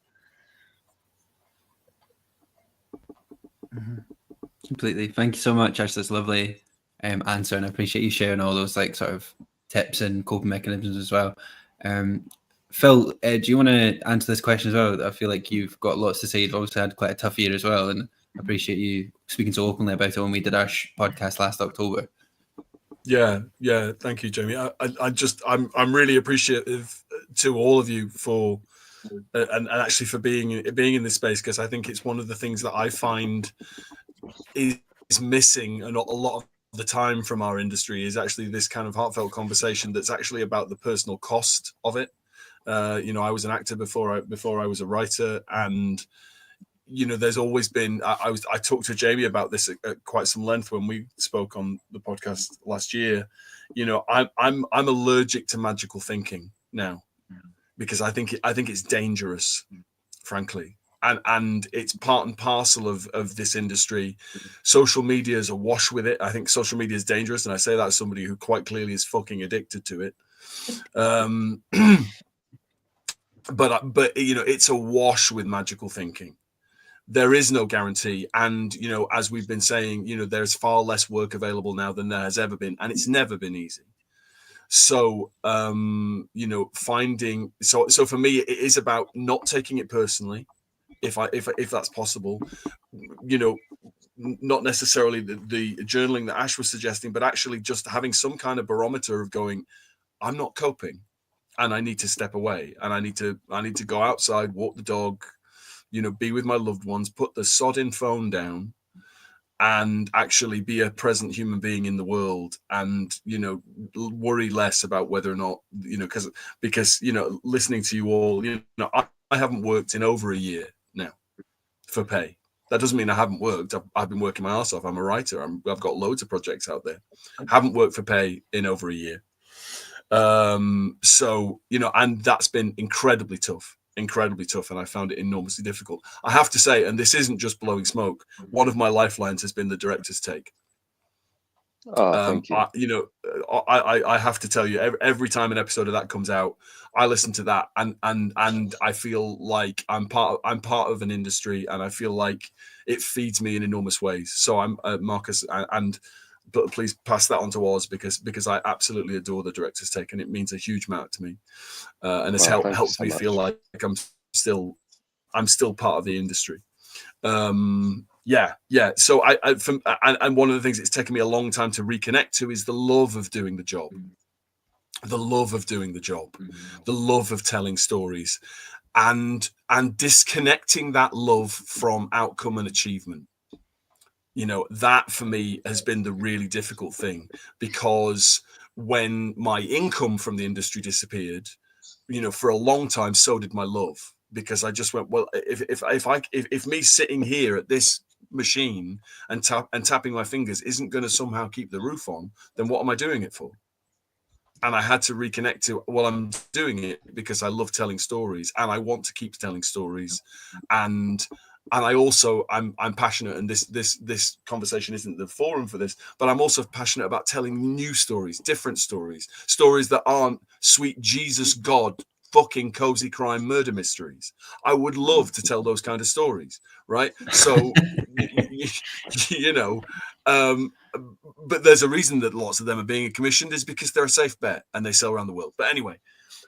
Completely. Thank you so much, Ash. That's lovely answer, and I appreciate you sharing all those like sort of tips and coping mechanisms as well. Phil, do you want to answer this question as well? I feel like you've got lots to say. You've obviously had quite a tough year as well, and I appreciate you speaking so openly about it when we did our podcast last October. Yeah. Thank you, Jamie. I'm really appreciative to all of you for and actually for being in this space, because I think it's one of the things that I find is missing a lot of the time from our industry, is actually this kind of heartfelt conversation that's actually about the personal cost of it. You know, I was an actor before I was a writer, and you know, there's always been. I talked to Jamie about this at quite some length when we spoke on the podcast last year. You know, I'm allergic to magical thinking now, because I think it's dangerous, frankly, and it's part and parcel of this industry. Social media is awash with it. I think social media is dangerous, and I say that as somebody who quite clearly is fucking addicted to it. But you know, it's awash with magical thinking. There is no guarantee, and you know, as we've been saying, you know, there's far less work available now than there has ever been, and it's never been easy. So you know, finding so for me, it is about not taking it personally, if that's possible. You know, not necessarily the journaling that Ash was suggesting, but actually just having some kind of barometer of going, I'm not coping, and I need to step away, and I need to go outside, walk the dog, you know, be with my loved ones, put the sodding phone down, and actually be a present human being in the world, and worry less about whether or not because listening to you all, I haven't worked in over a year now for pay. That doesn't mean I haven't worked. I've been working my ass off. I'm a writer. I've got loads of projects out there. Haven't worked for pay in over a year. So and that's been incredibly tough, and I found it enormously difficult. I have to say, and this isn't just blowing smoke, one of my lifelines has been the director's take. Thank you. I have to tell you, every time an episode of that comes out, I listen to that, and I feel like I'm part of an industry, and I feel like it feeds me in enormous ways. So I'm Marcus, but please pass that on to Oz, because I absolutely adore the director's take, and it means a huge amount to me, and it's helped me feel like I'm still part of the industry. So and one of the things it's taken me a long time to reconnect to is the love of doing the job, the love of telling stories, and disconnecting that love from outcome and achievement. That for me has been the really difficult thing, because when my income from the industry disappeared, for a long time, so did my love, because I just went, well, if me sitting here at this machine and tapping my fingers isn't going to somehow keep the roof on, then what am I doing it for? And I had to reconnect to, well, I'm doing it because I love telling stories, and I want to keep telling stories, and I also I'm passionate, and this conversation isn't the forum for this, but I'm also passionate about telling new stories, different stories that aren't sweet Jesus God fucking cozy crime murder mysteries. I would love to tell those kind of stories, right? So but there's a reason that lots of them are being commissioned, is because they're a safe bet and they sell around the world. But anyway,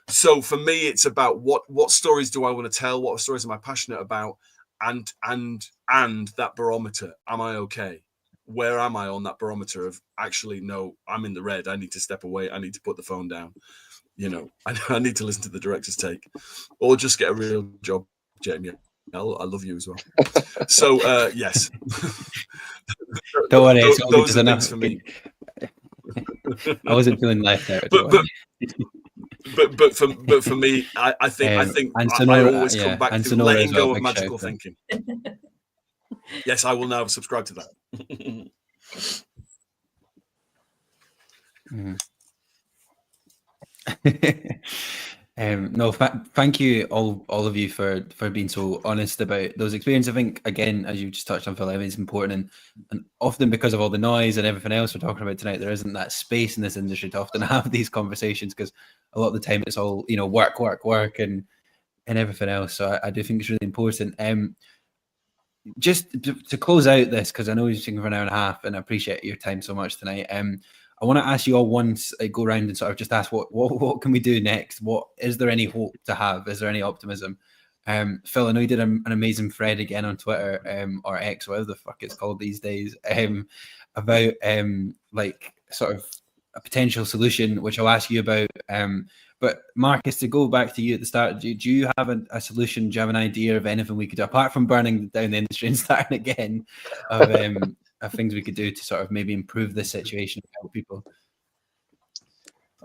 so for me, it's about what stories do I want to tell? What stories am I passionate about? And that barometer, am I okay? Where am I on that barometer of, actually, no, I'm in the red. I need to step away. I need to put the phone down. I need to listen to the director's take, or just get a real job, Jamie. I love you as well. So yes. Don't worry, those are things for me. I wasn't feeling left out. But for me, I think I always come back to letting go of magical thinking. Yes, I will now subscribe to that. No, thank you all of you for being so honest about those experiences. I think, again, as you just touched on, Phil, it's important, and often because of all the noise and everything else we're talking about tonight, there isn't that space in this industry to often have these conversations, because a lot of the time it's all work and everything else. So I do think it's really important. Just to close out this, because I know you're speaking for an hour and a half, and I appreciate your time so much tonight. I want to ask you all once, go around and sort of just ask what can we do next? What is there any hope to have? Is there any optimism? Phil, I know you did an amazing thread again on Twitter, or X, whatever the fuck it's called these days, about like sort of a potential solution, which I'll ask you about. But Marcus, to go back to you at the start, do you have a solution? Do you have an idea of anything we could do, apart from burning down the industry and starting again, of things we could do to sort of maybe improve this situation and help people?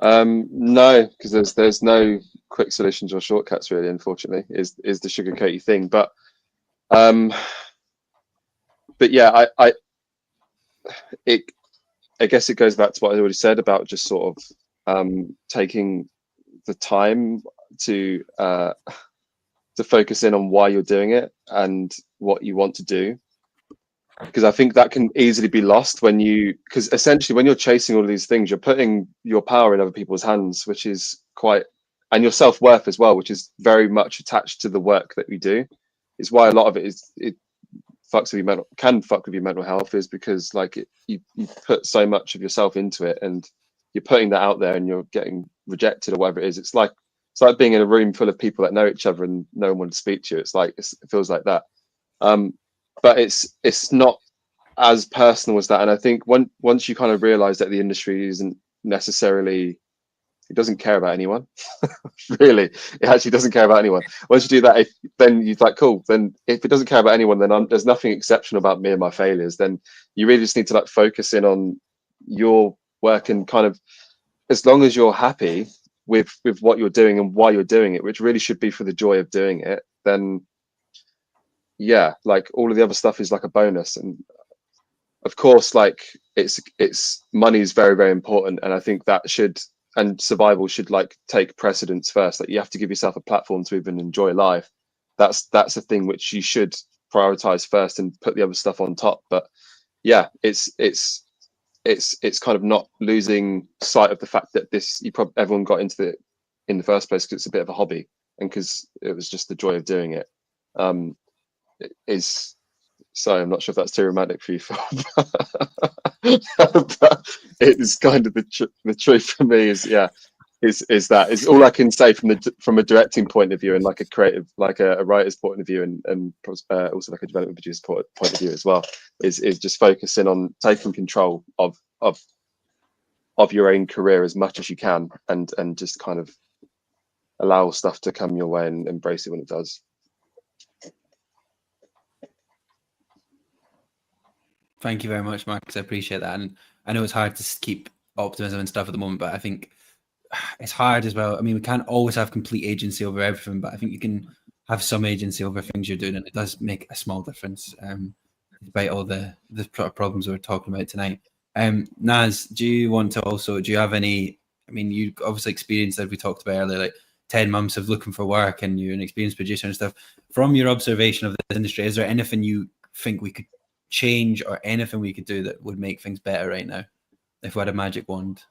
No, because there's no quick solutions or shortcuts, really, unfortunately, is the sugarcoaty thing. But yeah, I guess it goes back to what I already said about just sort of taking the time to focus in on why you're doing it and what you want to do, because I think that can easily be lost because essentially when you're chasing all of these things, you're putting your power in other people's hands, which is and your self-worth as well, which is very much attached to the work that we do. Is why a lot of it can fuck with your mental health, is because you put so much of yourself into it, and you're putting that out there and you're getting rejected or whatever it is. It's like being in a room full of people that know each other and no one wants to speak to you. It feels like that. But it's not as personal as that. And I think once you kind of realize that the industry isn't necessarily it doesn't care about anyone. Really, it actually doesn't care about anyone. Once you do that, then you're like, cool. Then if it doesn't care about anyone, then there's nothing exceptional about me and my failures. Then you really just need to like focus in on your work, and kind of, as long as you're happy with what you're doing and why you're doing it, which really should be for the joy of doing it, then yeah, like all of the other stuff is like a bonus. And of course, like it's money is very, very important, and I think that should, and survival should like take precedence first. Like you have to give yourself a platform to even enjoy life. That's a thing which you should prioritize first and put the other stuff on top. But yeah, it's kind of not losing sight of the fact that everyone got into it in the first place because it's a bit of a hobby, and because it was just the joy of doing it. So I'm not sure if that's too romantic for you, Phil. But it is kind of the truth for me. Is that is all I can say from a directing point of view, and like a creative, like a writer's point of view, and also like a development producer's point of view as well. Is just focusing on taking control of your own career as much as you can, and just kind of allow stuff to come your way and embrace it when it does. Thank you very much, Marcus. I appreciate that. And I know it's hard to keep optimism and stuff at the moment, but I think it's hard as well. I mean, we can't always have complete agency over everything, but I think you can have some agency over things you're doing, and it does make a small difference, despite all the problems we're talking about tonight. Naz, do you have any, I mean, you obviously experienced, as we talked about earlier, like 10 months of looking for work, and you're an experienced producer and stuff. From your observation of this industry, is there anything you think we could change, or anything we could do that would make things better right now if we had a magic wand?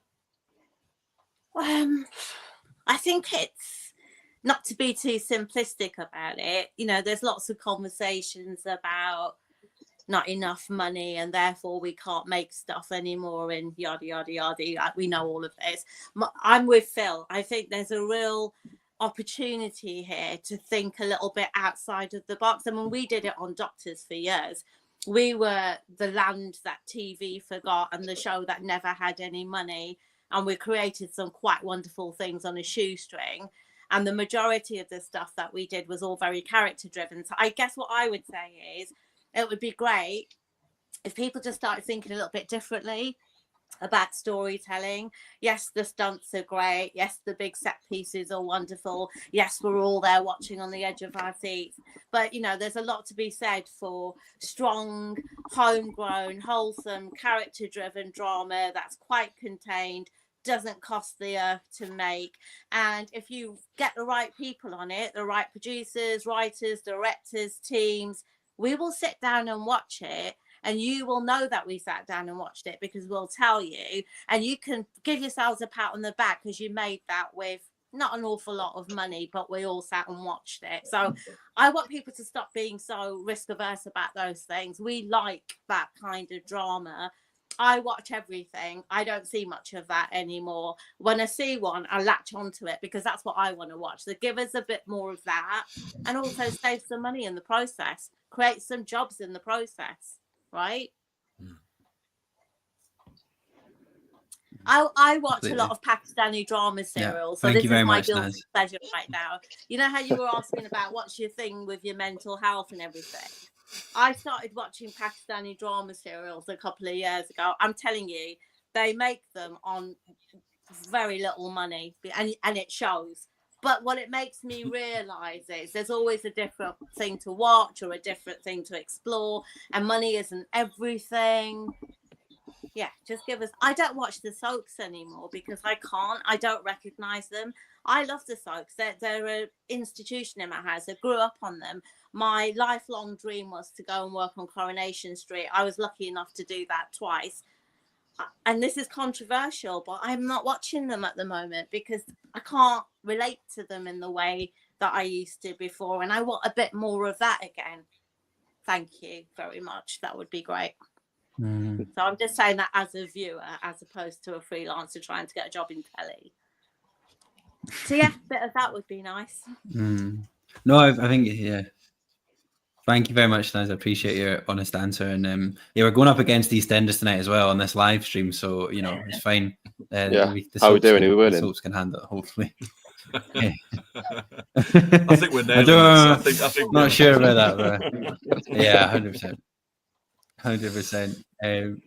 I think it's not to be too simplistic about it. You know, there's lots of conversations about not enough money and therefore we can't make stuff anymore and yada yada yada. We know all of this. I'm with Phil. I think there's a real opportunity here to think a little bit outside of the box. I mean, we did it on Doctors for years. We were the land that TV forgot and the show that never had any money, and we created some quite wonderful things on a shoestring, and the majority of the stuff that we did was all very character driven. So I guess what I would say is it would be great if people just started thinking a little bit differently about storytelling. Yes, the stunts are great. Yes, the big set pieces are wonderful. Yes, we're all there watching on the edge of our seats. But, you know, there's a lot to be said for strong, homegrown, wholesome, character-driven drama that's quite contained, doesn't cost the earth to make. And if you get the right people on it, the right producers, writers, directors, teams, we will sit down and watch it. And you will know that we sat down and watched it because we'll tell you, and you can give yourselves a pat on the back because you made that with not an awful lot of money, but we all sat and watched it. So I want people to stop being so risk averse about those things. We like that kind of drama. I watch everything. I don't see much of that anymore. When I see one, I latch onto it because that's what I want to watch. So give us a bit more of that, and also save some money in the process, create some jobs in the process. Right. I watch a lot of Pakistani drama serials. So this is my guilty pleasure right now. You know how you were asking about what's your thing with your mental health and everything? I started watching Pakistani drama serials a couple of years ago. I'm telling you, they make them on very little money, and it shows. But what it makes me realise is there's always a different thing to watch or a different thing to explore, and money isn't everything. Yeah, just give us. I don't watch the soaps anymore because I don't recognise them. I love the soaps. They're an institution in my house. I grew up on them. My lifelong dream was to go and work on Coronation Street. I was lucky enough to do that twice. And this is controversial, but I'm not watching them at the moment because I can't relate to them in the way that I used to before. And I want a bit more of that again. Thank you very much. That would be great. So I'm just saying that as a viewer, as opposed to a freelancer trying to get a job in telly. So yeah, a bit of that would be nice. No, I think, yeah. Thank you very much, Naz. I appreciate your honest answer. And yeah, we're going up against EastEnders tonight as well on this live stream, so you know it's fine. Yeah. The How are we doing? can, Are we winning? The soaps can handle it, hopefully. I think we're nailing this. I think not sure about that, but yeah, 100%, 100%.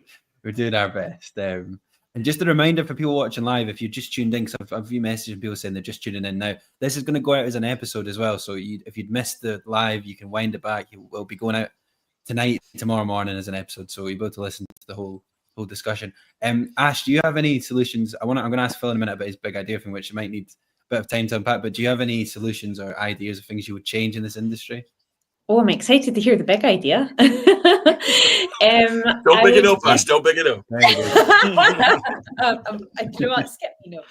We're doing our best. And just a reminder for people watching live, if you just tuned in, because I've few messages from people saying they're just tuning in now. This is going to go out as an episode as well. So if you'd missed the live, you can wind it back. It will be going out tonight, tomorrow morning as an episode. So you'll be able to listen to the whole discussion. Ash, do you have any solutions? I'm going to ask Phil in a minute about his big idea thing, which might need a bit of time to unpack. But do you have any solutions or ideas of things you would change in this industry? Oh, I'm excited to hear the big idea. Don't big it up, Ash. Don't big it up. You know what? Skip, you know.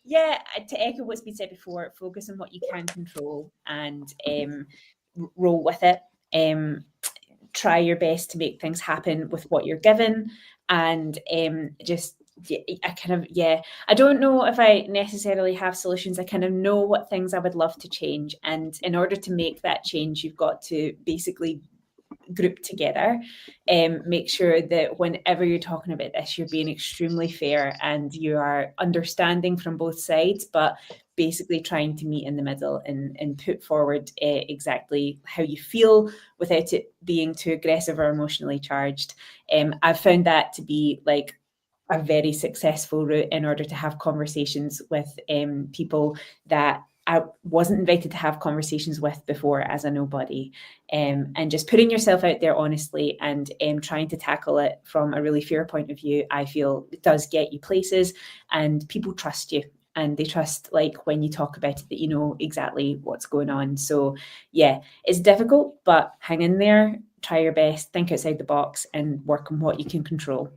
Yeah, to echo what's been said before, focus on what you can control and roll with it. Try your best to make things happen with what you're given, and I don't know if I necessarily have solutions. I kind of know what things I would love to change, and in order to make that change, you've got to basically group together, make sure that whenever you're talking about this, you're being extremely fair and you are understanding from both sides, but basically trying to meet in the middle and put forward exactly how you feel without it being too aggressive or emotionally charged. I've found that to be like a very successful route in order to have conversations with people that I wasn't invited to have conversations with before as a nobody, and just putting yourself out there honestly and trying to tackle it from a really fair point of view, I feel it does get you places, and people trust you, and they trust, like, when you talk about it, that you know exactly what's going on. So yeah, it's difficult, but hang in there, try your best, think outside the box, and work on what you can control.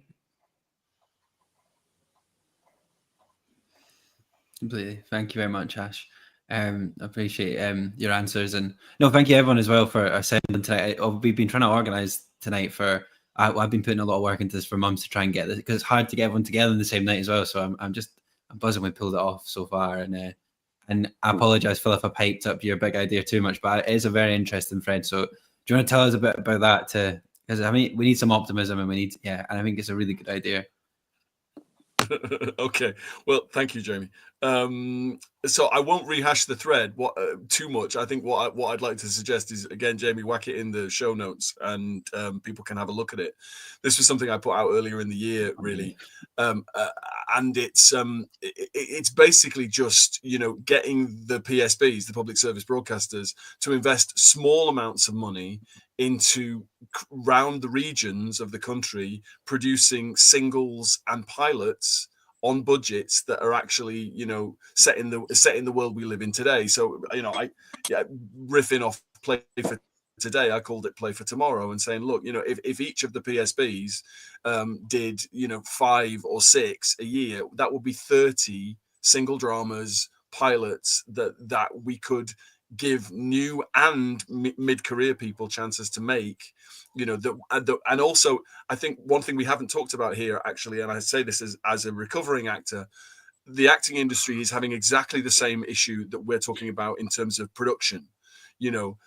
Completely. Thank you very much, Ash. I appreciate your answers, and no, thank you everyone as well for assembling tonight. We've been trying to organise tonight for. I've been putting a lot of work into this for months to try and get this, because it's hard to get everyone together in the same night as well. So I'm buzzing we pulled it off so far, and I apologise, Phil, if I piped up your big idea too much, but it is a very interesting thread. So do you want to tell us a bit about that? Because I mean, we need some optimism, and and I think it's a really good idea. Okay, well, thank you, Jamie. So I won't rehash the thread too much. I think what I'd like to suggest is, again, Jamie, whack it in the show notes, and people can have a look at it. This was something I put out earlier in the year, really, and it's basically just, you know, getting the PSBs, the public service broadcasters, to invest small amounts of money into round the regions of the country, producing singles and pilots on budgets that are actually, you know, set in the world we live in today. So, you know, riffing off Play for Today, I called it Play for Tomorrow, and saying, look, you know, if each of the PSBs did, you know, 5 or 6 a year, that would be 30 single dramas, pilots that we could give new and mid-career people chances to make, you know, and also I think one thing we haven't talked about here, actually, and I say this as a recovering actor, the acting industry is having exactly the same issue that we're talking about in terms of production. You know,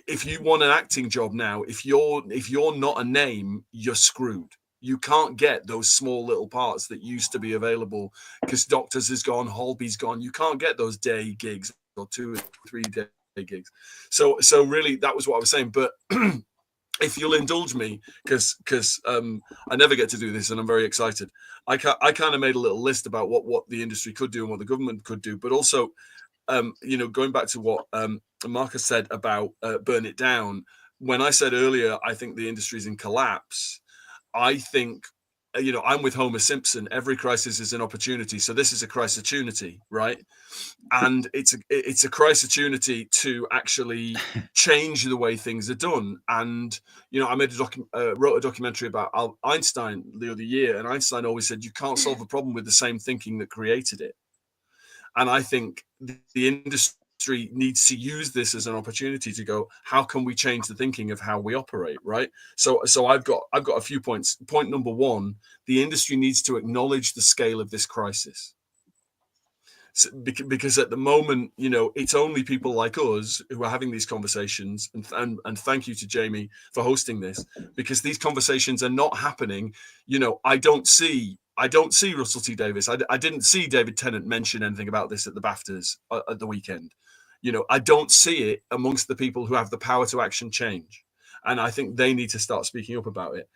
if you want an acting job now, if you're not a name, you're screwed. You can't get those small little parts that used to be available because Doctors is gone, Holby's gone. You can't get those day gigs or 2 or 3 day gigs. So really, that was what I was saying. But if you'll indulge me, because I never get to do this, and I'm very excited. I kind of made a little list about what the industry could do and what the government could do, but also, you know, going back to what Marcus said about burn it down. When I said earlier, I think the industry is in collapse. I think, you know, I'm with Homer Simpson. Every crisis is an opportunity. So this is a crisis-opportunity, right? And it's a crisis-opportunity to actually change the way things are done. And, you know, I wrote a documentary about Einstein the other year, and Einstein always said, you can't solve a problem with the same thinking that created it. And I think the industry needs to use this as an opportunity to go, how can we change the thinking of how we operate, right? So I've got a few points. Point number 1, the industry needs to acknowledge the scale of this crisis. because at the moment, you know, it's only people like us who are having these conversations, and thank you to Jamie for hosting this, because these conversations are not happening. You know, I don't see Russell T Davies. I didn't see David Tennant mention anything about this at the BAFTAs at the weekend. You know, I don't see it amongst the people who have the power to action change, and I think they need to start speaking up about it.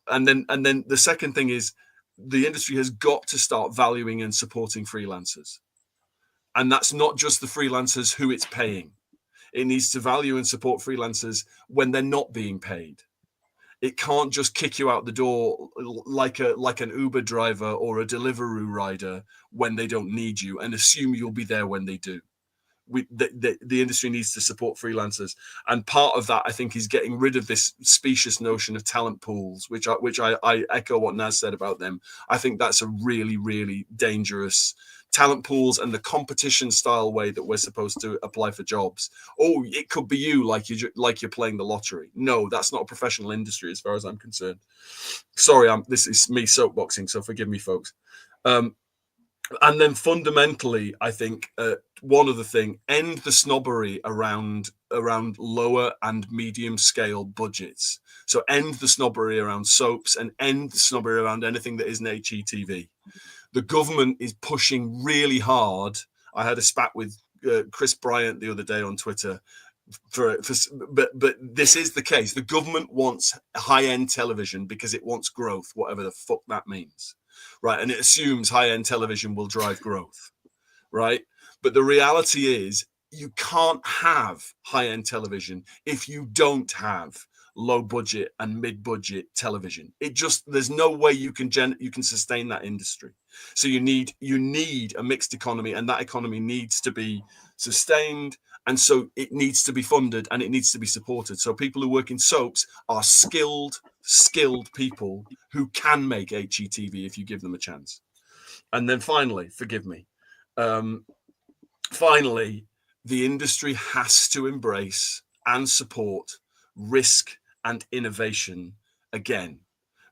And then the second thing is, the industry has got to start valuing and supporting freelancers. And that's not just the freelancers who it's paying. It needs to value and support freelancers when they're not being paid. It can't just kick you out the door like an Uber driver or a Deliveroo rider when they don't need you and assume you'll be there when they do. The industry needs to support freelancers, and part of that, I think, is getting rid of this specious notion of talent pools, which I echo what Naz said about them. I think that's a really, really dangerous talent pools, and the competition style way that we're supposed to apply for jobs. Oh, it could be you, like you're playing the lottery. No, that's not a professional industry as far as I'm concerned. Sorry, this is me soapboxing, so forgive me, folks. And then fundamentally, I think one other thing: end the snobbery around lower and medium scale budgets. So end the snobbery around soaps and end the snobbery around anything that isn't HETV. The government is pushing really hard. I had a spat with Chris Bryant the other day on Twitter. But this is the case. The government wants high-end television because it wants growth, whatever the fuck that means. Right, and it assumes high-end television will drive growth, right? But the reality is, you can't have high-end television if you don't have low-budget and mid-budget television. There's no way you can sustain that industry. So you need a mixed economy, and that economy needs to be sustained, and so it needs to be funded and it needs to be supported. So people who work in soaps are skilled people who can make HETV if you give them a chance. And then finally, forgive me, finally, the industry has to embrace and support risk and innovation again,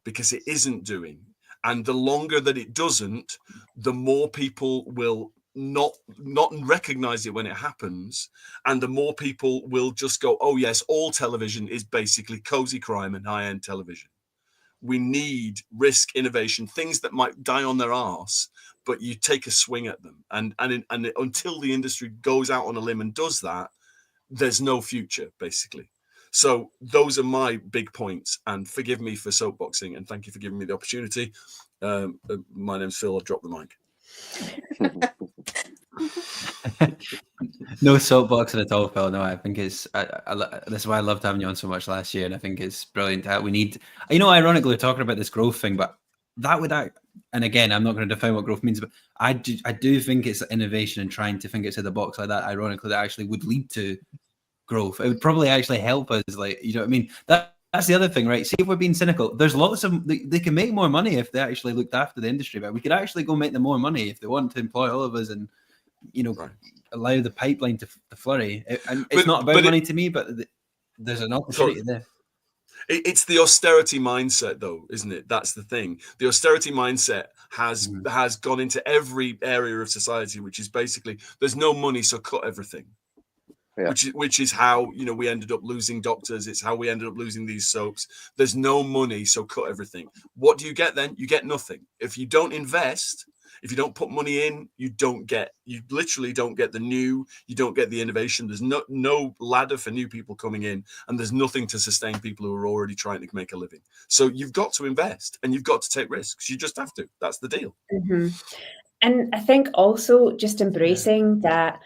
because it isn't doing. And the longer that it doesn't, the more people will not recognize it when it happens, and the more people will just go, oh yes, all television is basically cozy crime and high-end television. We need risk, innovation, things that might die on their arse, but you take a swing at them, and until the industry goes out on a limb and does that, there's no future, basically. So those are my big points, and forgive me for soapboxing, and thank you for giving me the opportunity. My name's Phil. I've dropped the mic. No soapboxing at all, Phil. No, I think it's this is why I loved having you on so much last year, and I think it's brilliant. We need, ironically, we're talking about this growth thing, but that would act. And again, I'm not going to define what growth means, but I do think it's innovation and trying to think outside the box like that. Ironically, that actually would lead to growth. It would probably actually help us. Like, you know what I mean? That's the other thing, right? See, if we're being cynical, there's lots of they can make more money if they actually looked after the industry, but we could actually go make them more money if they want to employ all of us and allow the pipeline to flurry. And it's not about money to me, but there's an opportunity there. It's the austerity mindset, though, isn't it? That's the thing. The austerity mindset has gone into every area of society, which is basically there's no money, so cut everything. Yeah. Which is how we ended up losing doctors. It's how we ended up losing these soaps. There's no money, so cut everything. What do you get then? You get nothing. If you don't invest, if you don't put money in, you literally don't get you don't get the innovation. There's no ladder for new people coming in, and there's nothing to sustain people who are already trying to make a living. So you've got to invest and you've got to take risks. You just have to. That's the deal. Mm-hmm. And I think also just embracing that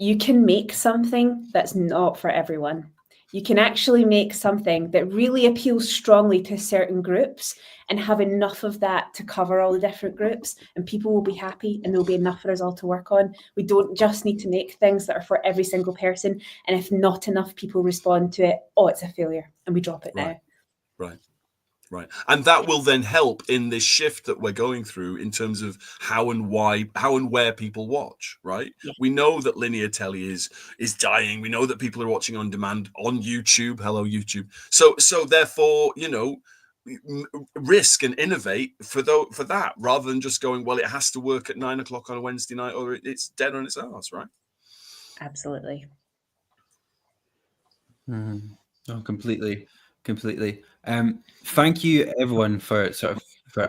you can make something that's not for everyone. You can actually make something that really appeals strongly to certain groups and have enough of that to cover all the different groups, and people will be happy and there'll be enough for us all to work on. We don't just need to make things that are for every single person. And if not enough people respond to it, it's a failure and we drop it now. Right. And that will then help in this shift that we're going through in terms of how and where people watch, right? Yeah. We know that linear telly is dying. We know that people are watching on demand on YouTube. Hello, YouTube. So therefore, risk and innovate for that, rather than just going, well, it has to work at 9 o'clock on a Wednesday night, or it's dead on its ass, right? Absolutely. Oh, completely. Thank you everyone for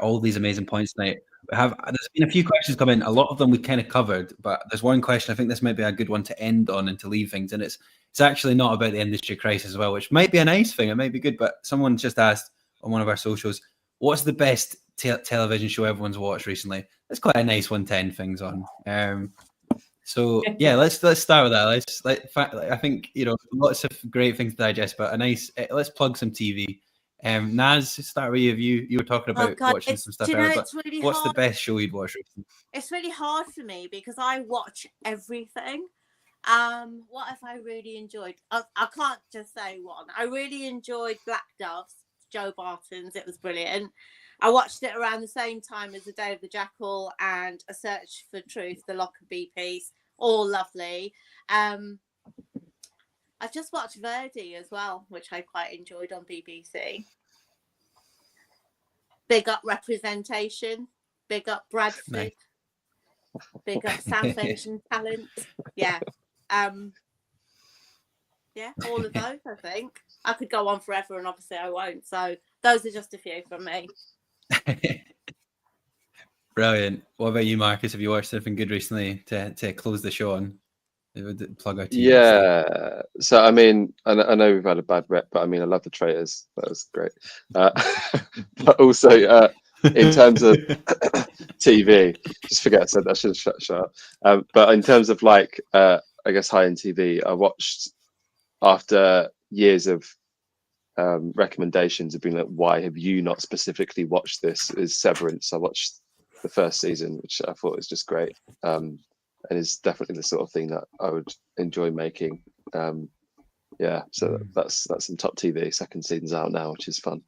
all these amazing points tonight. There's been a few questions come in. A lot of them we kind of covered, but there's one question I think this might be a good one to end on and to leave things. And it's actually not about the industry crisis as well, which might be a nice thing. It might be good, but someone just asked on one of our socials, what's the best television show everyone's watched recently? That's quite a nice one to end things on. So yeah, let's start with that. I think, you know, lots of great things to digest, but let's plug some TV. Naz, start with you. You were talking about watching some stuff earlier, but really what's hard. the best show you'd watch recently? It's really hard for me because I watch everything. What have I really enjoyed? I can't just say one. I really enjoyed Black Doves, Joe Barton's. It was brilliant. I watched it around the same time as The Day of the Jackal and A Search for Truth, the Lockerbie piece. All lovely. I've just watched Verdi as well, which I quite enjoyed on BBC. Big up Representation. Big up Bradford. Nice. Big up South Asian Talent. Yeah. Yeah, all of those, I think. I could go on forever, and obviously I won't. So those are just a few from me. Brilliant. What about you, Marcus? Have you watched anything good recently to close the show on? Plug our TV. Yeah. So I mean, I know we've had a bad rep, but I mean, I love The Traitors. That was great. But also, in terms of TV, just forget I said that. I should have shut up. But in terms of I guess high-end TV, I watched after years of recommendations have been like, why have you not specifically watched this? Is Severance. I watched the first season, which I thought was just great. And is definitely the sort of thing that I would enjoy making. Yeah, so that's some top TV. Second season's out now, which is fun.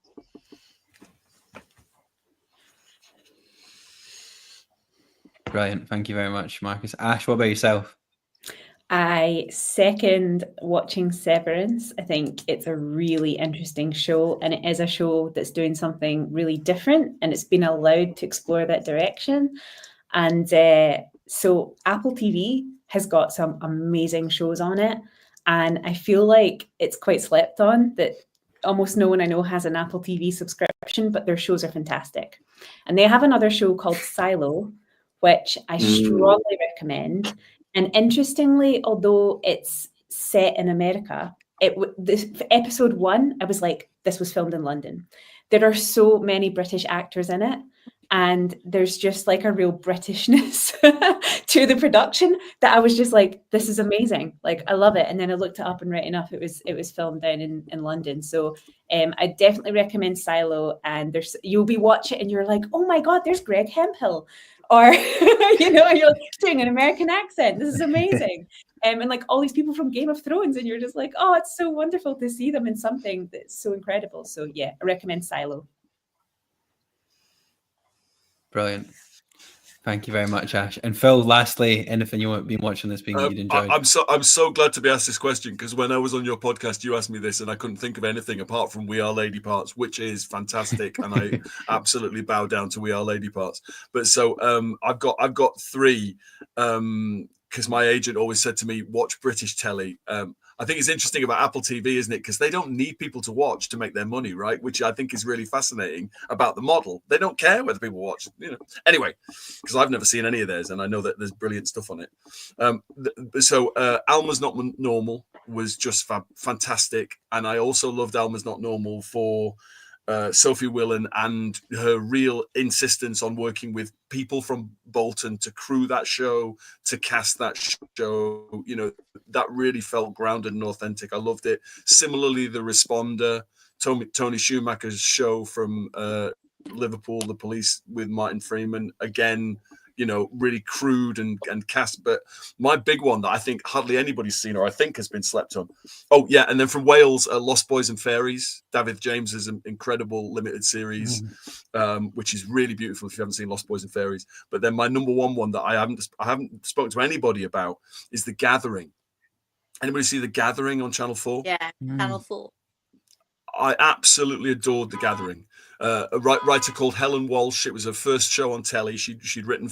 Brilliant. Thank you very much, Marcus. Ash, what about yourself? I second watching Severance. I think it's a really interesting show, and it is a show that's doing something really different, and it's been allowed to explore that direction. And so Apple TV has got some amazing shows on it, and I feel like it's quite slept on, that almost no one I know has an Apple TV subscription, but their shows are fantastic. And they have another show called Silo, which I strongly recommend. And interestingly, although it's set in America, episode 1, I was like, this was filmed in London. There are so many British actors in it, and there's just like a real Britishness to the production that I was just like, this is amazing. Like, I love it. And then I looked it up, and right enough, it was filmed down in London. So I definitely recommend Silo. And you'll be watching and you're like, oh my God, there's Greg Hemphill. Or, you know, you're like, doing an American accent. This is amazing. And like all these people from Game of Thrones, and you're just like, oh, it's so wonderful to see them in something that's so incredible. So yeah, I recommend Silo. Brilliant. Thank you very much, Ash. And Phil, lastly, anything you've been watching this being you'd enjoyed? I'm so glad to be asked this question, because when I was on your podcast, you asked me this, and I couldn't think of anything apart from We Are Lady Parts, which is fantastic, and I absolutely bow down to We Are Lady Parts. But so I've got 3, because my agent always said to me, watch British telly. I think it's interesting about Apple TV, isn't it? Because they don't need people to watch to make their money, right? Which I think is really fascinating about the model. They don't care whether people watch, you know. Anyway, because I've never seen any of theirs, and I know that there's brilliant stuff on it. So Alma's Not Normal was just fantastic, and I also loved Alma's Not Normal for Sophie Willan and her real insistence on working with people from Bolton to crew that show, to cast that show. You know, that really felt grounded and authentic. I loved it. Similarly, The Responder, Tony Schumacher's show from Liverpool, The Police with Martin Freeman, again, you know, really crude and cast. But my big one that I think hardly anybody's seen, or I think has been slept on. Oh yeah, and then from Wales, Lost Boys and Fairies, David James's incredible limited series, which is really beautiful if you haven't seen Lost Boys and Fairies. But then my number one that I haven't spoken to anybody about is The Gathering. Anybody see The Gathering on Channel 4? Yeah, Channel 4. I absolutely adored The Gathering. A writer called Helen Walsh. It was her first show on telly. She'd written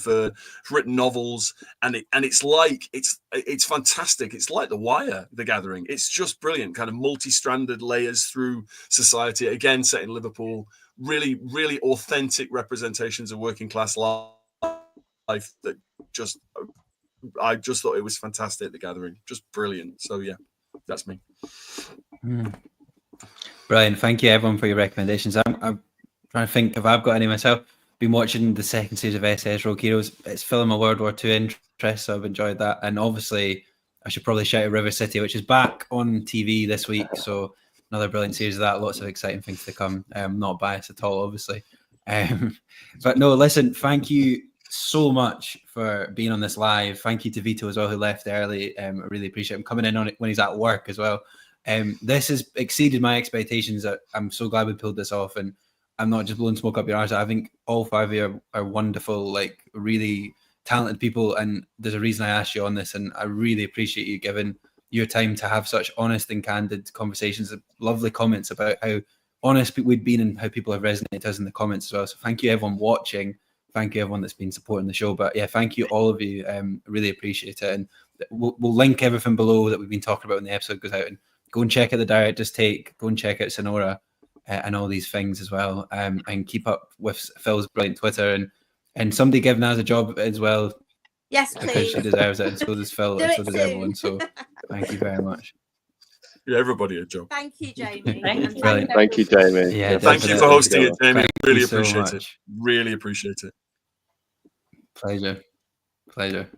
novels, and it's fantastic. It's like The Wire, The Gathering. It's just brilliant, kind of multi-stranded layers through society. Again, set in Liverpool. Really, really authentic representations of working class life. That I just thought it was fantastic. The Gathering, just brilliant. So yeah, that's me. Brilliant. Thank you everyone for your recommendations. I'm trying to think if I've got any myself. Been watching the second series of SS Rogue Heroes. It's filling my World War II interest, so I've enjoyed that. And obviously, I should probably shout out River City, which is back on TV this week. So another brilliant series of that. Lots of exciting things to come. Not biased at all, obviously. But no, listen, thank you so much for being on this live. Thank you to Vito as well, who left early. I really appreciate him coming in on it when he's at work as well. This has exceeded my expectations. I'm so glad we pulled this off, and I'm not just blowing smoke up your arse. I think all five of you are wonderful, like really talented people, and there's a reason I asked you on this, and I really appreciate you giving your time to have such honest and candid conversations. Lovely comments about how honest we've been and how people have resonated us in the comments as well. So thank you everyone watching. Thank you everyone that's been supporting the show. But yeah, thank you all of you. Really appreciate it. And we'll link everything below that we've been talking about when the episode goes out. And go and check out the Director's Take. Go and check out Sonora and all these things as well. And keep up with Phil's brilliant Twitter. And somebody give Naz a job as well. Yes, because please. she deserves it. And so does Phil. And so does everyone. So thank you very much. Yeah, everybody a job. Thank you, Jamie. Brilliant. Thank you, Jamie. Yeah, thank you for hosting it, Jamie. Thank Really you so appreciate it. much. Really appreciate it. Pleasure.